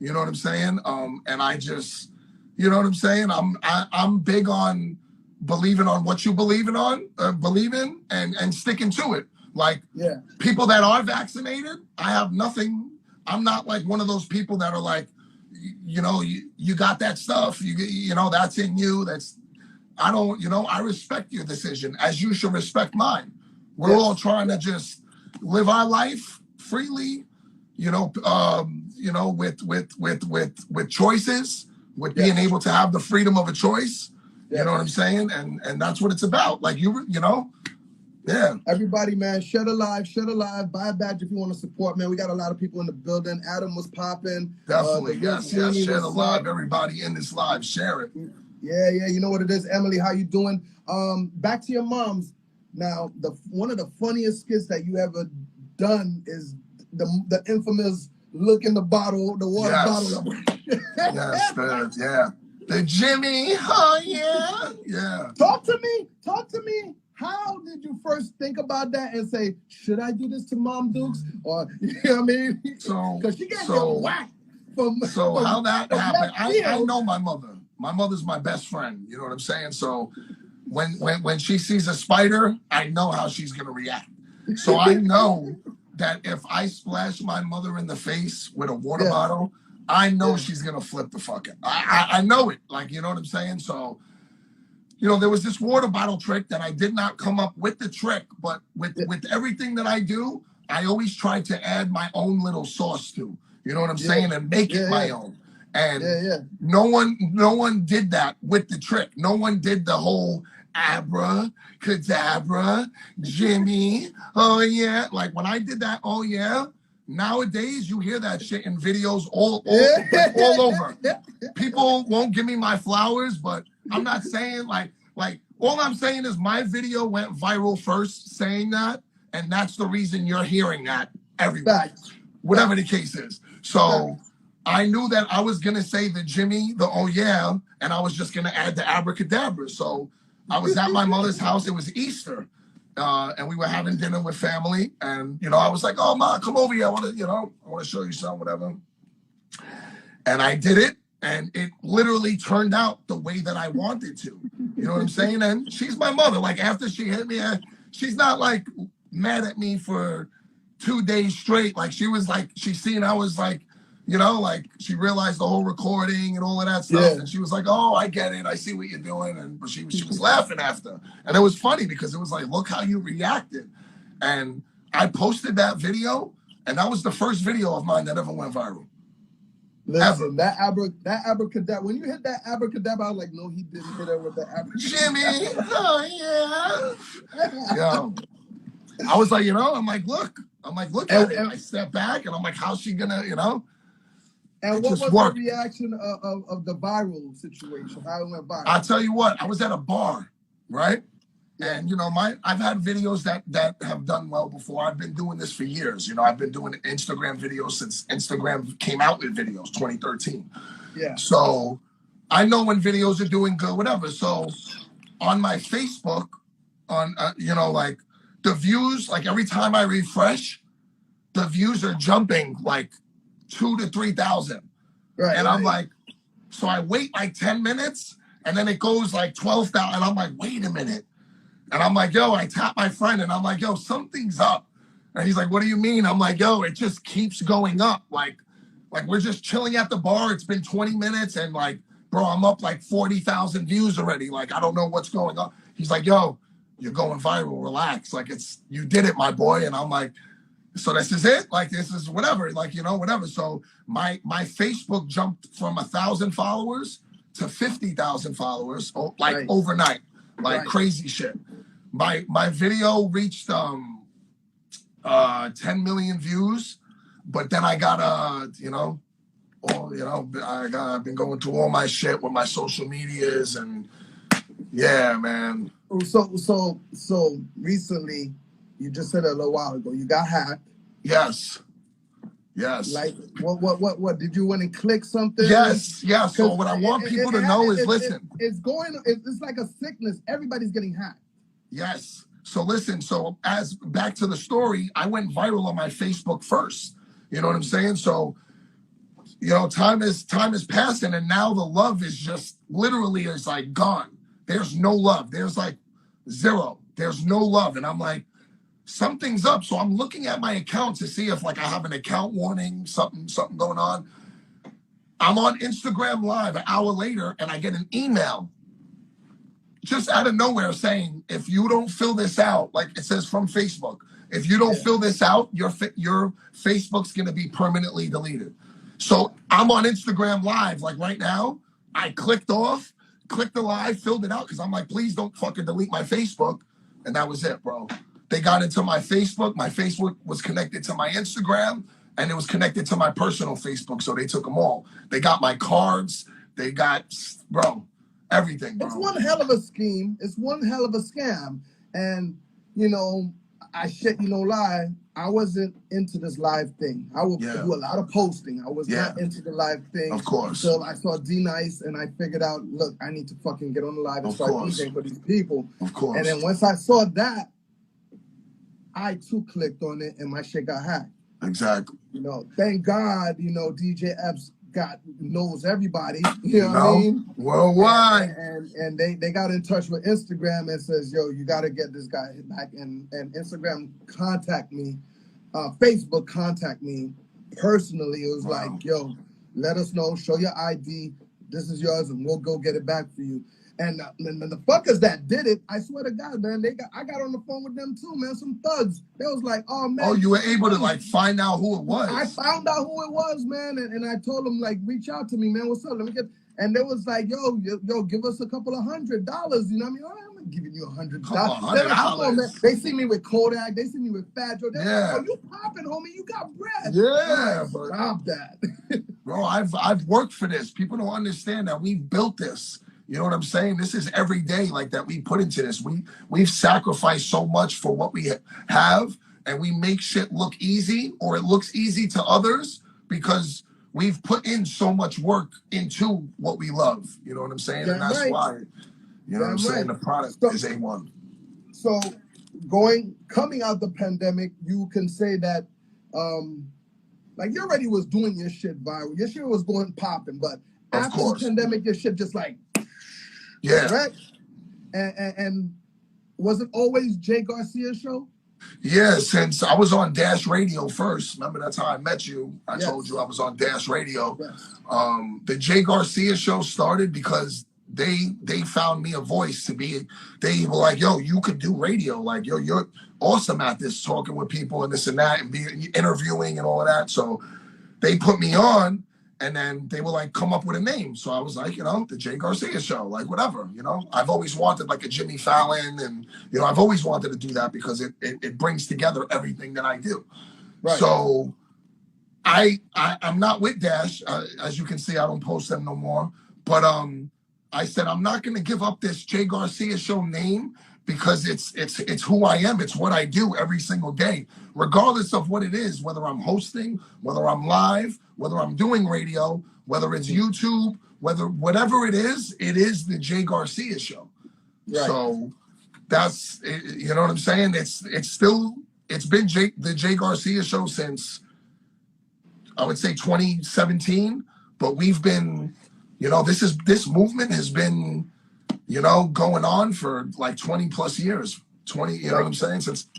You know what I'm saying? And I just, you know what I'm saying? I'm big on believing on what you believe in and sticking to it. Like people that are vaccinated, I have nothing. I'm not like one of those people that are like, you got that stuff. That's in you. I don't. I respect your decision as you should respect mine. We're all trying to just live our life freely. With choices, with being able to have the freedom of a choice, you know what I'm saying? And that's what it's about. Like, Everybody, man, share the live, buy a badge if you want to support, man. We got a lot of people in the building. Adam was popping. Definitely, yes. Share the live, everybody in this live, share it. Yeah, you know what it is. Emily, how you doing? Back to your moms. Now, one of the funniest skits that you ever done is the infamous look in the bottle, the water bottle. Yes, the Jimmy. Oh yeah. Talk to me. How did you first think about that and say, should I do this to Mom Dukes? Or you know what I mean? Because she got your whack from. How that happened? I know my mother. My mother's my best friend. You know what I'm saying? So when she sees a spider, I know how she's gonna react. So I know that if I splash my mother in the face with a water bottle, I know she's going to flip the fuck out. I know it. Like, you know what I'm saying? So, there was this water bottle trick that I did not come up with the trick, but with everything that I do, I always try to add my own little sauce to, you know what I'm saying? And make it my own. And no one did that with the trick. No one did the whole abracadabra, Jimmy, oh yeah. Like when I did that, oh yeah, nowadays you hear that shit in videos all over. People won't give me my flowers, but I'm not saying like all I'm saying is my video went viral first saying that, and that's the reason you're hearing that everywhere, whatever the case is. So I knew that I was gonna say the Jimmy, the oh yeah, and I was just gonna add the abracadabra. So I was at my mother's house. It was Easter, and we were having dinner with family. And I was like, "Oh, Ma, come over here. I want to show you something, whatever." And I did it, and it literally turned out the way that I wanted to. You know what I'm saying? And she's my mother. Like after she hit me, she's not like mad at me for 2 days straight. Like she was like, she seen I was like. Like she realized the whole recording and all of that stuff. And she was like, oh, I get it. I see what you're doing. But she was laughing after. And it was funny because it was like, look how you reacted. And I posted that video. And that was the first video of mine that ever went viral. Listen, that abracadabra, when you hit that abracadabra, I was like, no, he didn't hit her with the abracadabra. Jimmy, oh yeah. Yo, I was like, I'm like, look at it. I step back and I'm like, how's she gonna, And what was the reaction of the viral situation? How it went viral? I'll tell you what, I was at a bar, right? And I've had videos that have done well before. I've been doing this for years. I've been doing Instagram videos since Instagram came out with videos, 2013. Yeah. So I know when videos are doing good, whatever. So on my Facebook, on like the views, like every time I refresh, the views are jumping like 2,000 to 3,000. Right. And I'm like, so I wait like 10 minutes and then it goes like 12,000. And I'm like, wait a minute. And I'm like, yo, I tap my friend and I'm like, yo, something's up. And he's like, what do you mean? I'm like, yo, it just keeps going up. Like we're just chilling at the bar. It's been 20 minutes and like, bro, I'm up like 40,000 views already. Like, I don't know what's going on. He's like, yo, you're going viral, relax. Like, you did it, my boy. And I'm like, so this is it? Like, this is whatever, like, whatever. So my Facebook jumped from 1,000 followers to 50,000 followers, overnight, crazy shit. My video reached 10 million views, but then I got I've been going through all my shit with my social medias, and yeah, man. So recently, you just said a little while ago, you got hacked. Yes. Like what? Did you want to click something? Yes. So what I want people to know is, listen. It's like a sickness. Everybody's getting hacked. Yes. So listen. So as back to the story, I went viral on my Facebook first. You know what I'm saying? So, time is passing, and now the love is just literally is like gone. There's no love. There's like zero. There's no love, and I'm like, something's up. So I'm looking at my account to see if like I have an account warning, something going on. I'm on Instagram Live an hour later, and I get an email just out of nowhere saying, if you don't fill this out, like it says from Facebook, if you don't fill this out, your Facebook's going to be permanently deleted. So I'm on Instagram Live like right now. I clicked the live, filled it out because I'm like, please don't fucking delete my Facebook. And that was it, bro. They got into my Facebook. My Facebook was connected to my Instagram, and it was connected to my personal Facebook. So they took them all. They got my cards. They got, everything, bro. It's one hell of a scheme. It's one hell of a scam. And, I shit you no lie. I wasn't into this live thing. I would do a lot of posting. I was not into the live thing. Of course. So I saw D-Nice, and I figured out, look, I need to fucking get on the live and start DJing for these people. Of course. And then once I saw that, I too clicked on it, and my shit got hacked. Exactly. Thank God, DJ Epps knows everybody. You know what I mean? Worldwide. And they got in touch with Instagram and says, yo, you got to get this guy back. And Instagram contact me, Facebook contact me personally. It was like, yo, let us know, show your ID. This is yours, and we'll go get it back for you. And the fuckers that did it, I swear to God, man, I got on the phone with them too, man. Some thugs. They was like, oh man. Oh, you were able to like find out who it was. I found out who it was, man, and I told them like, reach out to me, man. What's up? Let me get. And they was like, yo, give us a couple of $100. You know what I mean? I'm not giving you $100. $100. They see me with Kodak. They see me with Fat Joe. They're like, oh, you popping, homie? You got bread. Yeah, like, stop that, bro. I've worked for this. People don't understand that we built this. You know what I'm saying? This is every day like that we put into this. We've sacrificed so much for what we have, and we make shit look easy, or it looks easy to others because we've put in so much work into what we love. You know what I'm saying? And that's why, what I'm saying? The product is A1. So coming out the pandemic, you can say that like you already was doing your shit viral. Your shit was going popping, but after the pandemic, your shit just like, right? And was it always Jay Garcia show? Yeah, since I was on Dash Radio first. Remember, that's how I met you. I told you I was on Dash Radio. Yes. The Jay Garcia show started because they found me a voice to be. They were like, yo, you could do radio. Like, yo, you're awesome at this, talking with people and this and that, and interviewing and all of that. So they put me on. And then they were like, come up with a name. So I was like, the Jay Garcia show, like whatever, I've always wanted like a Jimmy Fallon, and, I've always wanted to do that because it brings together everything that I do. Right. So I'm not with Dash. As you can see, I don't post them no more. But I said, I'm not going to give up this Jay Garcia show name because it's who I am. It's what I do every single day, regardless of what it is, whether I'm hosting, whether I'm live, whether I'm doing radio, whether it's YouTube, whatever it is the Jay Garcia show. Right. So that's, you know what I'm saying? It's been the Jay Garcia show since, I would say 2017, but we've been, this movement has been, going on for like 20 plus years, 20, you know what I'm saying? Since,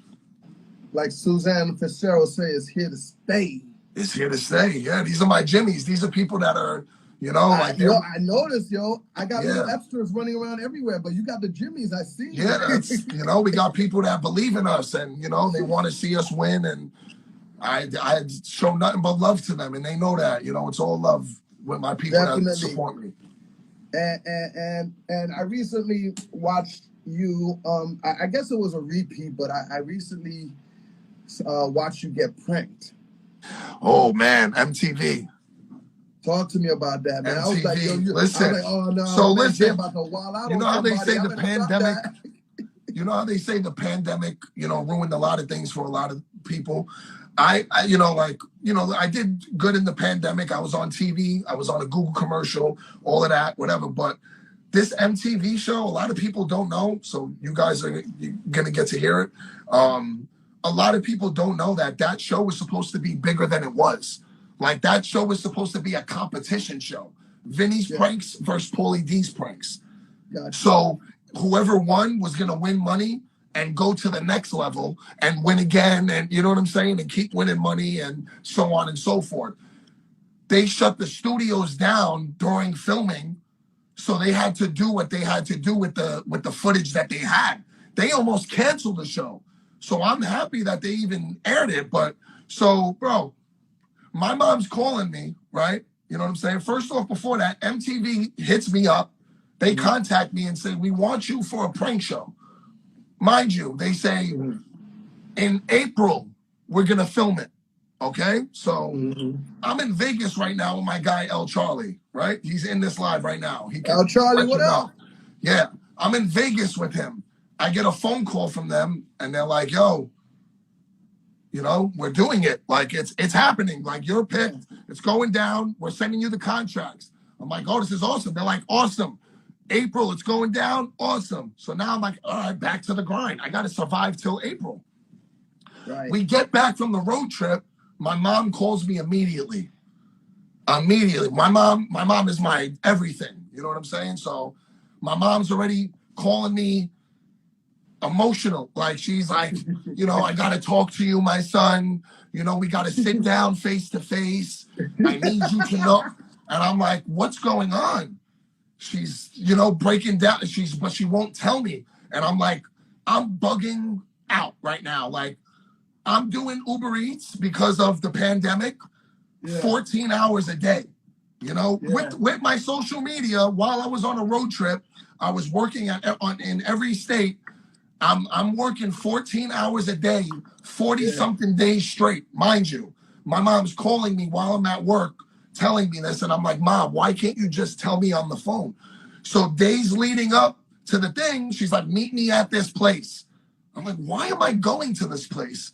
like Suzanne Fitzgerald say, it's here to stay. It's here to stay. Yeah, these are my Jimmies. These are people that are, You know, like I noticed, yo. I got little Yeah. Epsters running around everywhere, but you got the Jimmies. I see. Yeah, that's, you know, we got people that believe in us, and you know, they want to see us win, and I show nothing but love to them, and they know that. You know, it's all love with my people that support me. And I recently watched you. I guess it was a repeat, but I recently watched you get pranked. Oh man, MTV. Talk to me about that, man. MTV. I was like, yo, listen. I was like, oh no. So man, listen. about to wild out you know on how they somebody. say the pandemic. You You know how they say the pandemic, you know, ruined a lot of things for a lot of people. I you know, like, you know, I did good in the pandemic. I was on TV. I was on a Google commercial, all of that, whatever. But this MTV show, a lot of people don't know. So you guys are going to get to hear it. A lot of people don't know that that show was supposed to be bigger than it was. Like that show was supposed to be a competition show. Vinny's pranks versus Paulie D's pranks. Gotcha. So whoever won was going to win money and go to the next level and win again. And you know what I'm saying? And keep winning money and so on and so forth. They shut the studios down during filming. So they had to do what they had to do with the footage that they had. They almost canceled the show. So I'm happy that they even aired it. But so, bro, my mom's calling me, right? You know what I'm saying? First off, before that, MTV hits me up. They contact me and say, we want you for a prank show. Mind you, they say, in April, we're going to film it. Okay? So I'm in Vegas right now with my guy, El Charlie, right? He's in this live right now. El Charlie, what up? Yeah. I'm in Vegas with him. I get a phone call from them, and they're like, yo, you know, we're doing it. Like, it's happening. Like, you're picked. It's going down. We're sending you the contracts. I'm like, oh, this is awesome. They're like, awesome. April, it's going down. Awesome. So now I'm like, all right, back to the grind. I got to survive till April. Right. We get back from the road trip. My mom calls me immediately. Immediately. My mom is my everything. You know what I'm saying? So my mom's already calling me emotional. Like, she's like, you know, I got to talk to you, my son. You know, we got to sit down face to face. I need you to know. And I'm like, what's going on? She's, you know, breaking down. But she won't tell me. And I'm like, I'm bugging out right now. Like, I'm doing Uber Eats because of the pandemic, 14 hours a day. You know, with my social media, while I was on a road trip, I was working in every state. I'm working 14 hours a day, 40-something days straight. Mind you, my mom's calling me while I'm at work, telling me this, and I'm like, Mom, why can't you just tell me on the phone? So days leading up to the thing, she's like, meet me at this place. I'm like, why am I going to this place?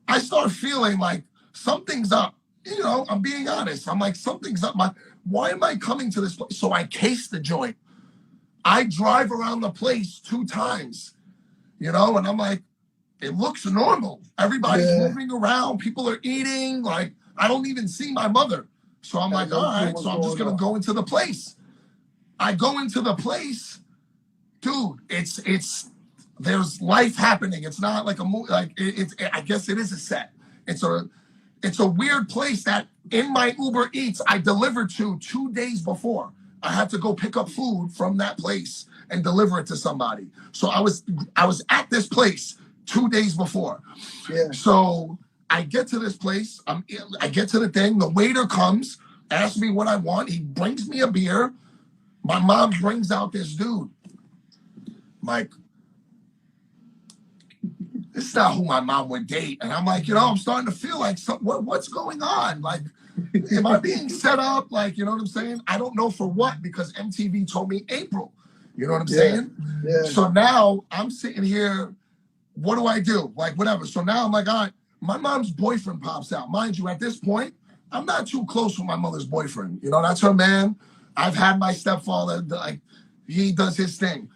I start feeling like something's up. You know, I'm being honest. I'm like, something's up. Why am I coming to this place? So I case the joint. I drive around the place 2 times, you know, and I'm like, it looks normal. Everybody's moving around. People are eating. Like, I don't even see my mother. So I'm like, all right, so I'm just going to go into the place. I go into the place. Dude, there's life happening. It's not like a movie. Like, I guess it is a set. It's a weird place that in my Uber Eats I delivered to 2 days before. I had to go pick up food from that place and deliver it to somebody. So I was at this place 2 days before. Yeah. So I get to this place. I get to the thing. The waiter comes, asks me what I want. He brings me a beer. My mom brings out this dude. Mike, this is not who my mom would date. And I'm like, you know, I'm starting to feel like, what's going on? Like, am I being set up? Like, you know what I'm saying? I don't know for what, because MTV told me April. You know what I'm saying? Yeah. So now I'm sitting here. What do I do? Like, whatever. So now I'm like, all right, my mom's boyfriend pops out. Mind you, at this point, I'm not too close with my mother's boyfriend. You know, that's her man. I've had my stepfather, like, he does his thing.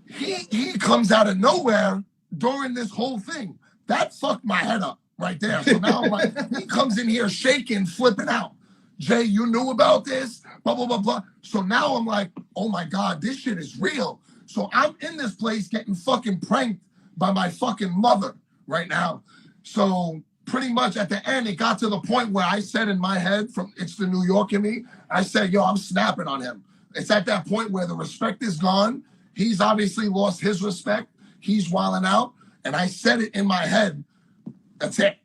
He comes out of nowhere during this whole thing. That fucked my head up right there. So now I'm like, he comes in here shaking, flipping out. Jay, you knew about this? Blah, blah, blah, blah. So now I'm like, oh my God, this shit is real. So I'm in this place getting fucking pranked by my fucking mother right now. So pretty much at the end, it got to the point where I said in my head, it's the New York in me, I said, yo, I'm snapping on him. It's at that point where the respect is gone. He's obviously lost his respect. He's wilding out. And I said it in my head. That's it.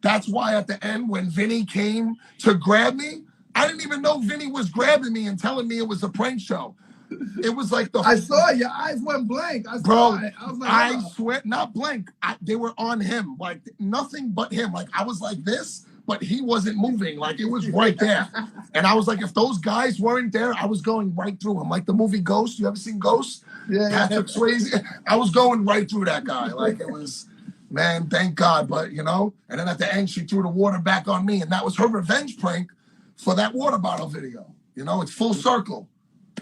That's why at the end, when Vinny came to grab me, I didn't even know Vinny was grabbing me and telling me it was a prank show. It was like I saw it. Your eyes went blank. I saw it. I was like, I swear, not blank. They were on him, like nothing but him. Like I was like this, but he wasn't moving. Like it was right there. And I was like, if those guys weren't there, I was going right through him. Like the movie Ghost. You ever seen Ghost? Yeah. Patrick Swayze. I was going right through that guy. Like it was, man, thank God. But you know, and then at the end, she threw the water back on me, and that was her revenge prank for that water bottle video. You know, it's full circle.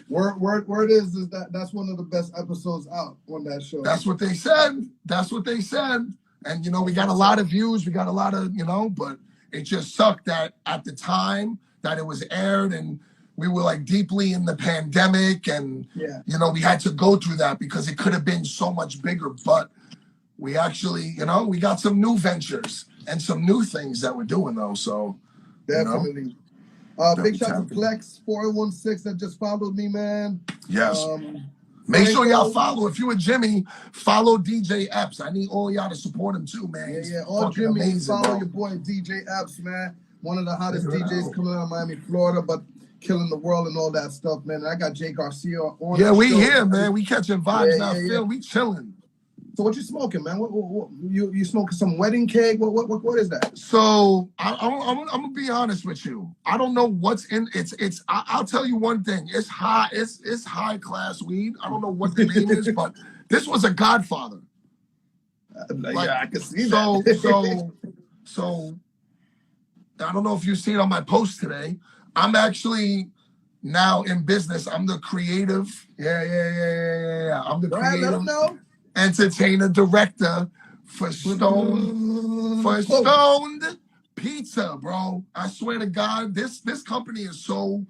Word is that's one of the best episodes out on that show. That's what they said. That's what they said. And, you know, we got a lot of views. We got a lot of, you know, but it just sucked that at the time that it was aired and we were like deeply in the pandemic and, you know, we had to go through that because it could have been so much bigger. But we actually, you know, we got some new ventures and some new things that we're doing, though. So, definitely. You know, big shout to Flex 416 that just followed me, man. Yes. Make sure y'all follow. If you a Jimmy, follow DJ Epps. I need all y'all to support him too, man. Yeah. All Jimmy, follow your boy DJ Epps, man. One of the hottest DJs coming out of Miami, Florida, but killing the world and all that stuff, man. And I got Jay Garcia on. Yeah, we here, man. We catching vibes out there. We chilling. So what you smoking, man? What you smoking some wedding cake? What is that? So I'm gonna be honest with you. I don't know what's in it's. I'll tell you one thing. It's high. It's high class weed. I don't know what the name is, but this was a Godfather. Yeah, I can see that. So I don't know if you've seen on my post today. I'm actually now in business. I'm the creative. Yeah. I'm the creative. Let them know. Entertainer director for Stoned Pizza, bro. I swear to God, this company is so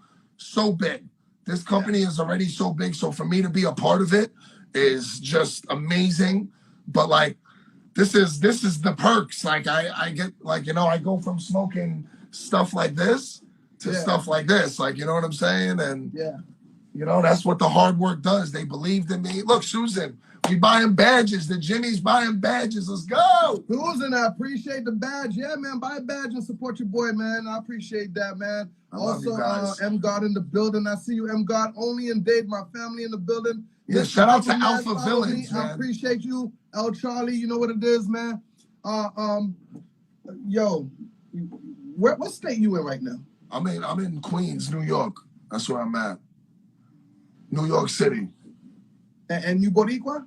big. This company is already so big. So for me to be a part of it is just amazing. But like, this is the perks. Like I get like, you know, I go from smoking stuff like this to stuff like this. Like, you know what I'm saying? And you know, that's what the hard work does. They believed in me. Look, Susan. We buying badges. The Jimmy's buying badges. Let's go. Susan, I appreciate the badge. Yeah, man. Buy a badge and support your boy, man. I appreciate that, man. Also, M God in the building. I see you, M God. Only and Dave, my family in the building. Yeah, shout out to Alpha Village, man. I appreciate you, El Charlie. You know what it is, man. Yo, what state you in right now? I'm in Queens, New York. That's where I'm at. New York City. And you Boricua?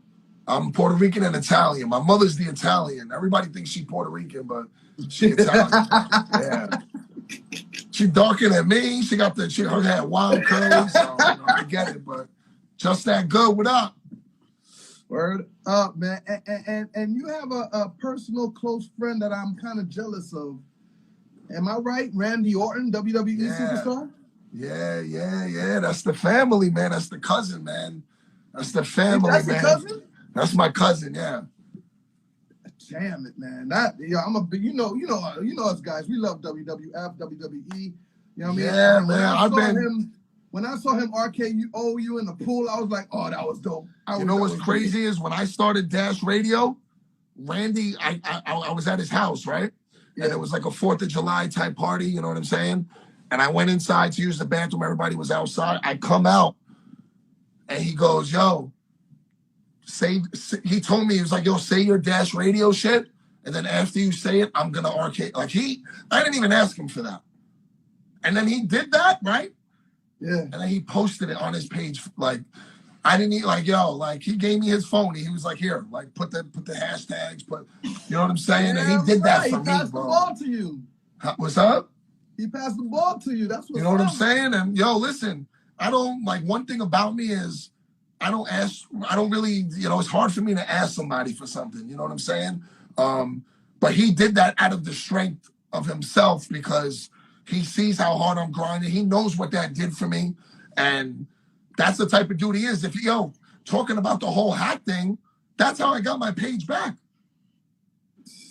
I'm Puerto Rican and Italian. My mother's the Italian. Everybody thinks she's Puerto Rican, but she's Italian. Yeah. She darker than me. She got her hair wild curly, so you know, I get it, but just that good. What up? Word up, man. And you have a personal close friend that I'm kind of jealous of. Am I right? Randy Orton, WWE superstar? Yeah. That's the family, man. That's the cousin, man. That's the family, That's man. That's your cousin? That's my cousin, yeah. Damn it, man. You know us guys. We love WWF, WWE. You know what I mean? Yeah, man. When I saw him RKO you in the pool, I was like, oh, that was dope. You know what's crazy is when I started Dash Radio, Randy, I was at his house, right? Yeah. And it was like a 4th of July type party, you know what I'm saying? And I went inside to use the bathroom. Everybody was outside. I come out and he goes, yo, he told me, he was like, yo, say your Dash Radio shit. And then after you say it, I'm going to arcade. Like I didn't even ask him for that. And then he did that, right? Yeah. And then he posted it on his page. Like, I didn't need, like, yo, like he gave me his phone. He was like, here, like put the hashtags, you know what I'm saying? Yeah, and he did that for me, bro. He passed the ball to you. What's up? He passed the ball to you. That's what I'm saying? And yo, listen, I don't, like, one thing about me is I don't really, you know, it's hard for me to ask somebody for something, you know what I'm saying? But he did that out of the strength of himself because he sees how hard I'm grinding. He knows what that did for me. And that's the type of dude he is. Talking about the whole hat thing, that's how I got my page back.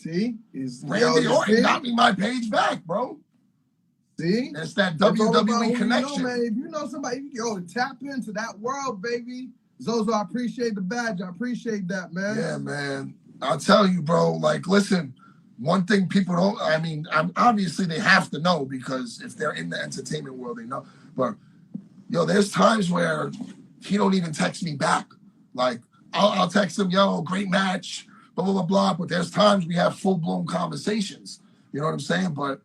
See? Randy Orton got me my page back, bro. See? It's that It's all about WWE who connection. You know, man. If you know somebody, yo, tap into that world, baby. Zozo, I appreciate the badge. I appreciate that, man. Yeah, man. I'll tell you, bro. Like, listen, one thing people don't, I mean, obviously they have to know because if they're in the entertainment world, they know. But, yo, there's times where he don't even text me back. Like, I'll text him, yo, great match, blah, blah, blah, blah. But there's times we have full-blown conversations. You know what I'm saying? But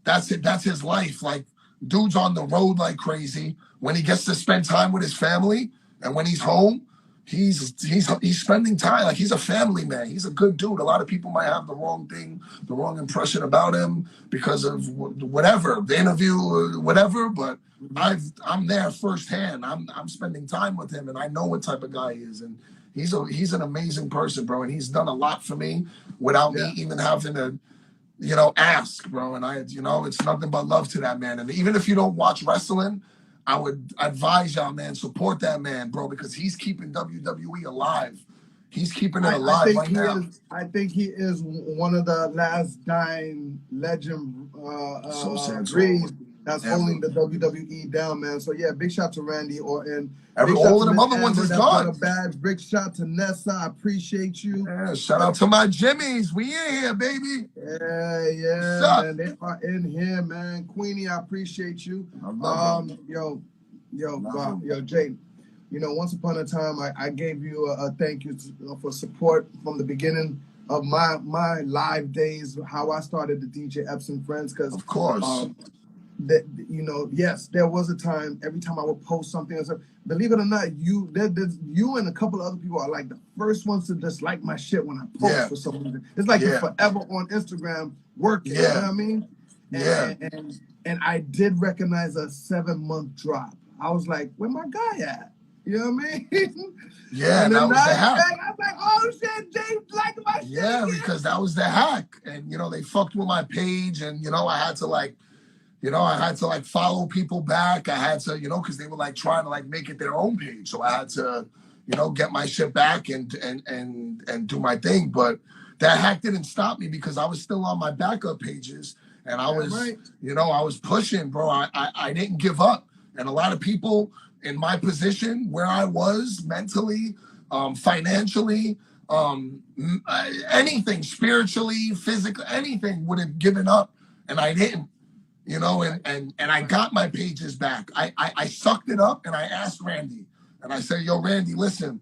that's it. That's his life. Like, dude's on the road like crazy. When he gets to spend time with his family and when he's home, he's spending time. Like, he's a family man. He's a good dude. A lot of people might have the wrong impression about him because of whatever, the interview or whatever. But I'm there firsthand. I'm spending time with him, and I know what type of guy he is. And he's an amazing person, bro. And he's done a lot for me without me even having to, ask, bro. And it's nothing but love to that man. And even if you don't watch wrestling, I would advise y'all, man, support that man, bro, because he's keeping WWE alive. He's keeping it alive right now. I think he is one of the last dying legend breed that's holding the WWE down, man. So, yeah, big shout to Randy Orton. All of them other ones is gone. Big shout to Nessa. I appreciate you. Yeah, shout out to my Jimmies. We in here, baby. Yeah, man. They are in here, man. Queenie, I appreciate you. Yo, Jay. Once upon a time, I gave you a thank you for support from the beginning of my live days, how I started the DJ Epps and Friends. Because of course, yes, there was a time. Every time I would post something, believe it or not, you and a couple of other people are like the first ones to just like my shit when I post for some reason. It's like you're forever on Instagram working. You know what I mean? And I did recognize a 7-month drop. I was like, where my guy at? You know what I mean? Yeah, and that was the hack. I was like, oh shit, James like my shit. Yeah, because that was the hack. And they fucked with my page, and I had to follow people back. I had to, because they were trying to make it their own page. So I had to, get my shit back and do my thing. But that hack didn't stop me because I was still on my backup pages, and I was, I was pushing, bro. I didn't give up. And a lot of people in my position, where I was mentally, financially, anything, spiritually, physically, anything, would have given up, and I didn't. And I got my pages back. I sucked it up, and I asked Randy, and I said, yo, Randy, listen,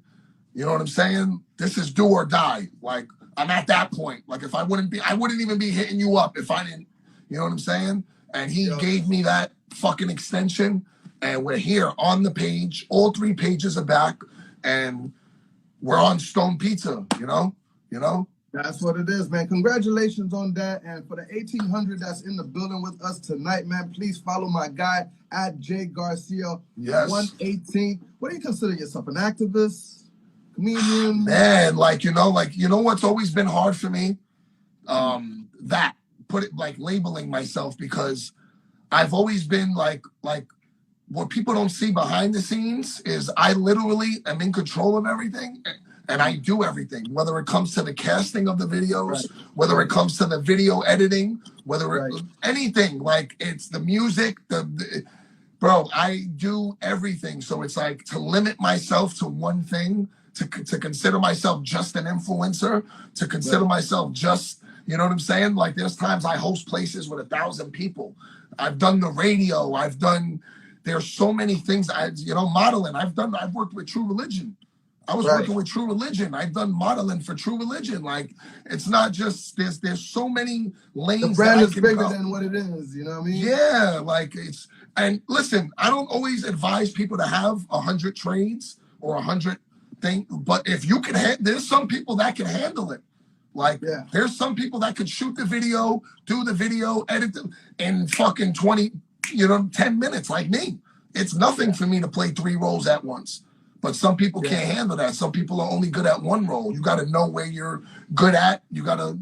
you know what I'm saying? This is do or die. Like, I'm at that point. Like, I wouldn't even be hitting you up if I didn't, you know what I'm saying? And he gave me that fucking extension, and we're here on the page. All 3 pages are back, and we're on Stone Pizza, you know? That's what it is, man. Congratulations on that. And for the 1800 that's in the building with us tonight, man, please follow my guy at J Garcia 118. What do you consider yourself? An activist? Comedian? Man, what's always been hard for me? Labeling myself, because I've always been what people don't see behind the scenes is I literally am in control of everything. And I do everything, whether it comes to the casting of the videos, whether it comes to the video editing, anything, it's the music, bro, I do everything. So it's to limit myself to one thing, to consider myself just an influencer, to consider myself just, you know what I'm saying? There's times I host places with 1,000 people. I've done the radio. There's so many things. Modeling. I've worked with True Religion. I was working with True Religion. I've done modeling for True Religion. It's not just there's so many lanes. The brand is bigger than what it is. You know what I mean? Yeah, and listen, I don't always advise people to have 100 trades or 100 things, but if you can, there's some people that can handle it. There's some people that could shoot the video, do the video, edit them in fucking 10 minutes, like me. It's nothing for me to play 3 roles at once. But some people can't handle that. Some people are only good at one role. You got to know where you're good at. You got to,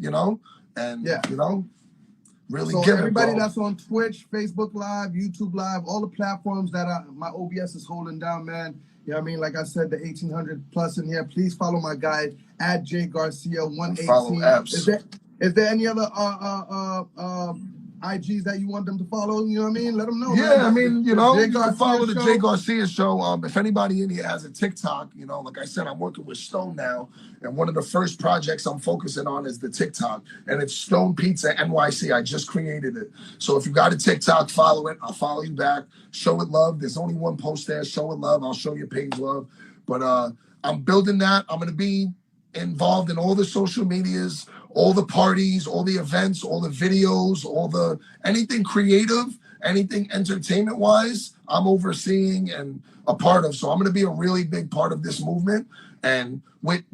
really so give everybody it, that's on Twitch, Facebook Live, YouTube Live, all the platforms that my OBS is holding down, man. You know what I mean? Like I said, the 1800 plus in here. Please follow my guy at J Garcia 118. Follow Epps. Is there any other IGs that you want them to follow? You know what I mean? Let them know. Yeah, Man. I mean, you know, you can follow the Show. Jay Garcia show. If anybody in here has a TikTok, you know, like I said, I'm working with Stone now, and one of the first projects I'm focusing on is the TikTok, and it's Stone Pizza NYC. I just created it. So if you got a TikTok, follow it. I'll follow you back. Show it love. There's only one post there. Show it love. I'll show your page love. But I'm building that. I'm going to be involved in all the social medias, all the parties, all the events, all the videos, anything creative, anything entertainment wise, I'm overseeing and a part of. So I'm going to be a really big part of this movement. And with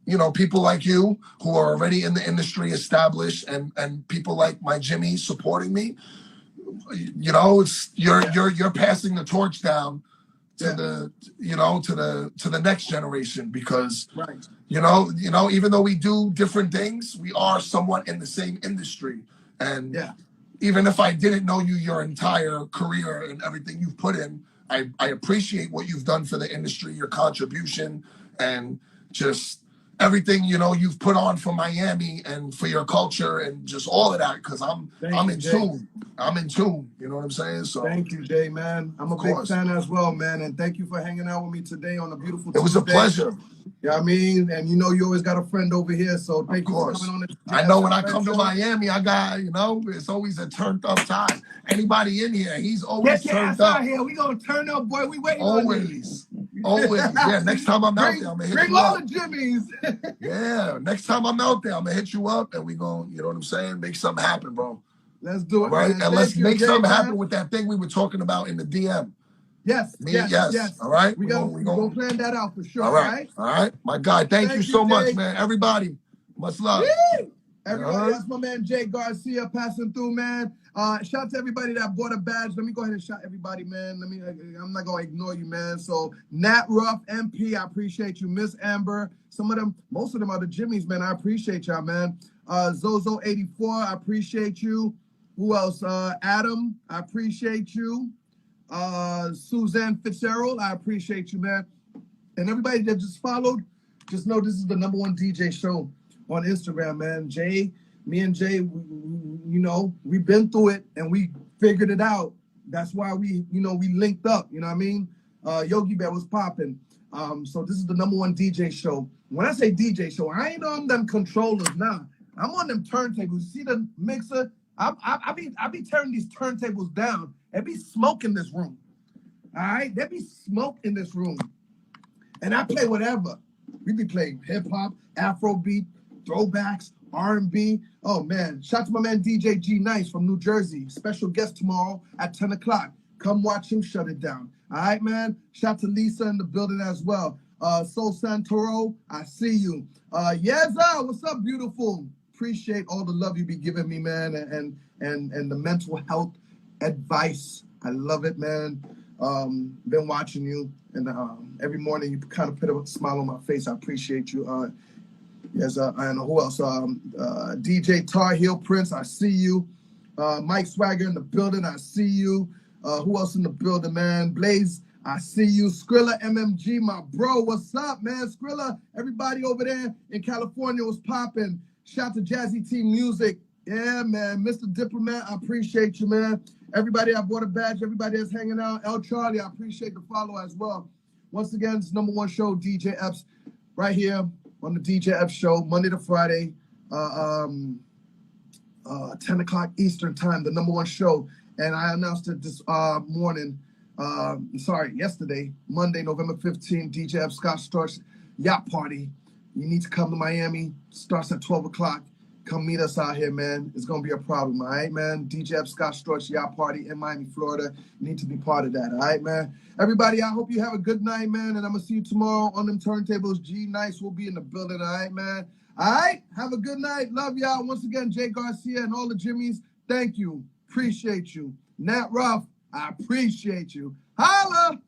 you know, people like you who are already in the industry established, and people like my Jimmy supporting me, you know, you're passing the torch down to the next generation, because right. you know, even though we do different things, we are somewhat in the same industry. And even if I didn't know you your entire career and everything you've put in, I appreciate what you've done for the industry, your contribution, and just everything, you know, you've put on for Miami and for your culture and just all of that, because I'm in tune. I'm in tune. You know what I'm saying? So thank you, Jay, man. I'm a big fan as well, man. And thank you for hanging out with me today on a beautiful Tuesday. It was a pleasure. Yeah, I mean, and you know, you always got a friend over here, so thank you for coming on the I know when I come to Miami, I got, you know, it's always a turned up time. Anybody in here, he's always turned up. Out here. We gonna turn up, boy. We waiting always. Always. Yeah, next time I'm out there, I'm gonna hit you up. Bring all the Jimmies. Yeah, next time I'm out there, I'm gonna hit you up, and we gonna, you know what I'm saying, make something happen, bro. Let's do it, right? Man. And let's make something happen with that thing we were talking about in the DM. Yes. All right. We're gonna plan that out for sure. All right. My guy, thank you so much, man. Everybody, much love. Everybody, that's my man Jay Garcia passing through, man. Shout out to everybody that bought a badge. Let me go ahead and shout everybody, man. I'm not gonna ignore you, man. So Nat Ruff, MP, I appreciate you. Miss Amber, most of them are the Jimmies, man. I appreciate y'all, man. Zozo84, I appreciate you. Who else? Adam, I appreciate you. Suzanne Fitzgerald, I appreciate you, man. And everybody that just followed, just know this is the #1 DJ show on Instagram, man. Me and Jay, you know, we've been through it and we figured it out. That's why we linked up, you know what I mean? Yogi Bear was popping. So this is the #1 DJ show. When I say DJ show, I ain't on them controllers now. I'm on them turntables. See the mixer? I be turning these turntables down. There be smoke in this room. All right? There be smoke in this room. And I play whatever. We be playing hip-hop, Afrobeat, throwbacks, R&B. Oh, man. Shout out to my man DJ G Nice from New Jersey. Special guest tomorrow at 10 o'clock. Come watch him shut it down. All right, man? Shout out to Lisa in the building as well. Soul Santoro, I see you. Yeza, what's up, beautiful? Appreciate all the love you be giving me, man, and the mental health advice. I love it, man. Been watching you, and every morning you kind of put a smile on my face. I appreciate you. Yes, and who else? DJ Tar Heel Prince, I see you. Mike Swagger in the building, I see you. Who else in the building, man? Blaze, I see you. Skrilla MMG, my bro, what's up, man? Skrilla, everybody over there in California was popping. Shout to Jazzy Team Music. Yeah, man. Mr. Diplomat, I appreciate you, man. Everybody that bought a badge, everybody that's hanging out. El Charlie, I appreciate the follow as well. Once again, it's #1 show, DJ Epps, right here on the DJ Epps show, Monday to Friday, 10 o'clock Eastern time, the #1 show. And I announced it this yesterday, Monday, November 15th, DJ Epps Scott Storch Yacht Party. You need to come to Miami. Starts at 12 o'clock. Come meet us out here, man. It's going to be a problem, all right, man? DJ Epps Scott Storch Yacht Party in Miami, Florida. You need to be part of that, all right, man? Everybody, I hope you have a good night, man, and I'm going to see you tomorrow on them turntables. G Nice will be in the building, all right, man? All right? Have a good night. Love y'all. Once again, Jay Garcia and all the Jimmies, thank you. Appreciate you. Nat Ruff, I appreciate you. Holla!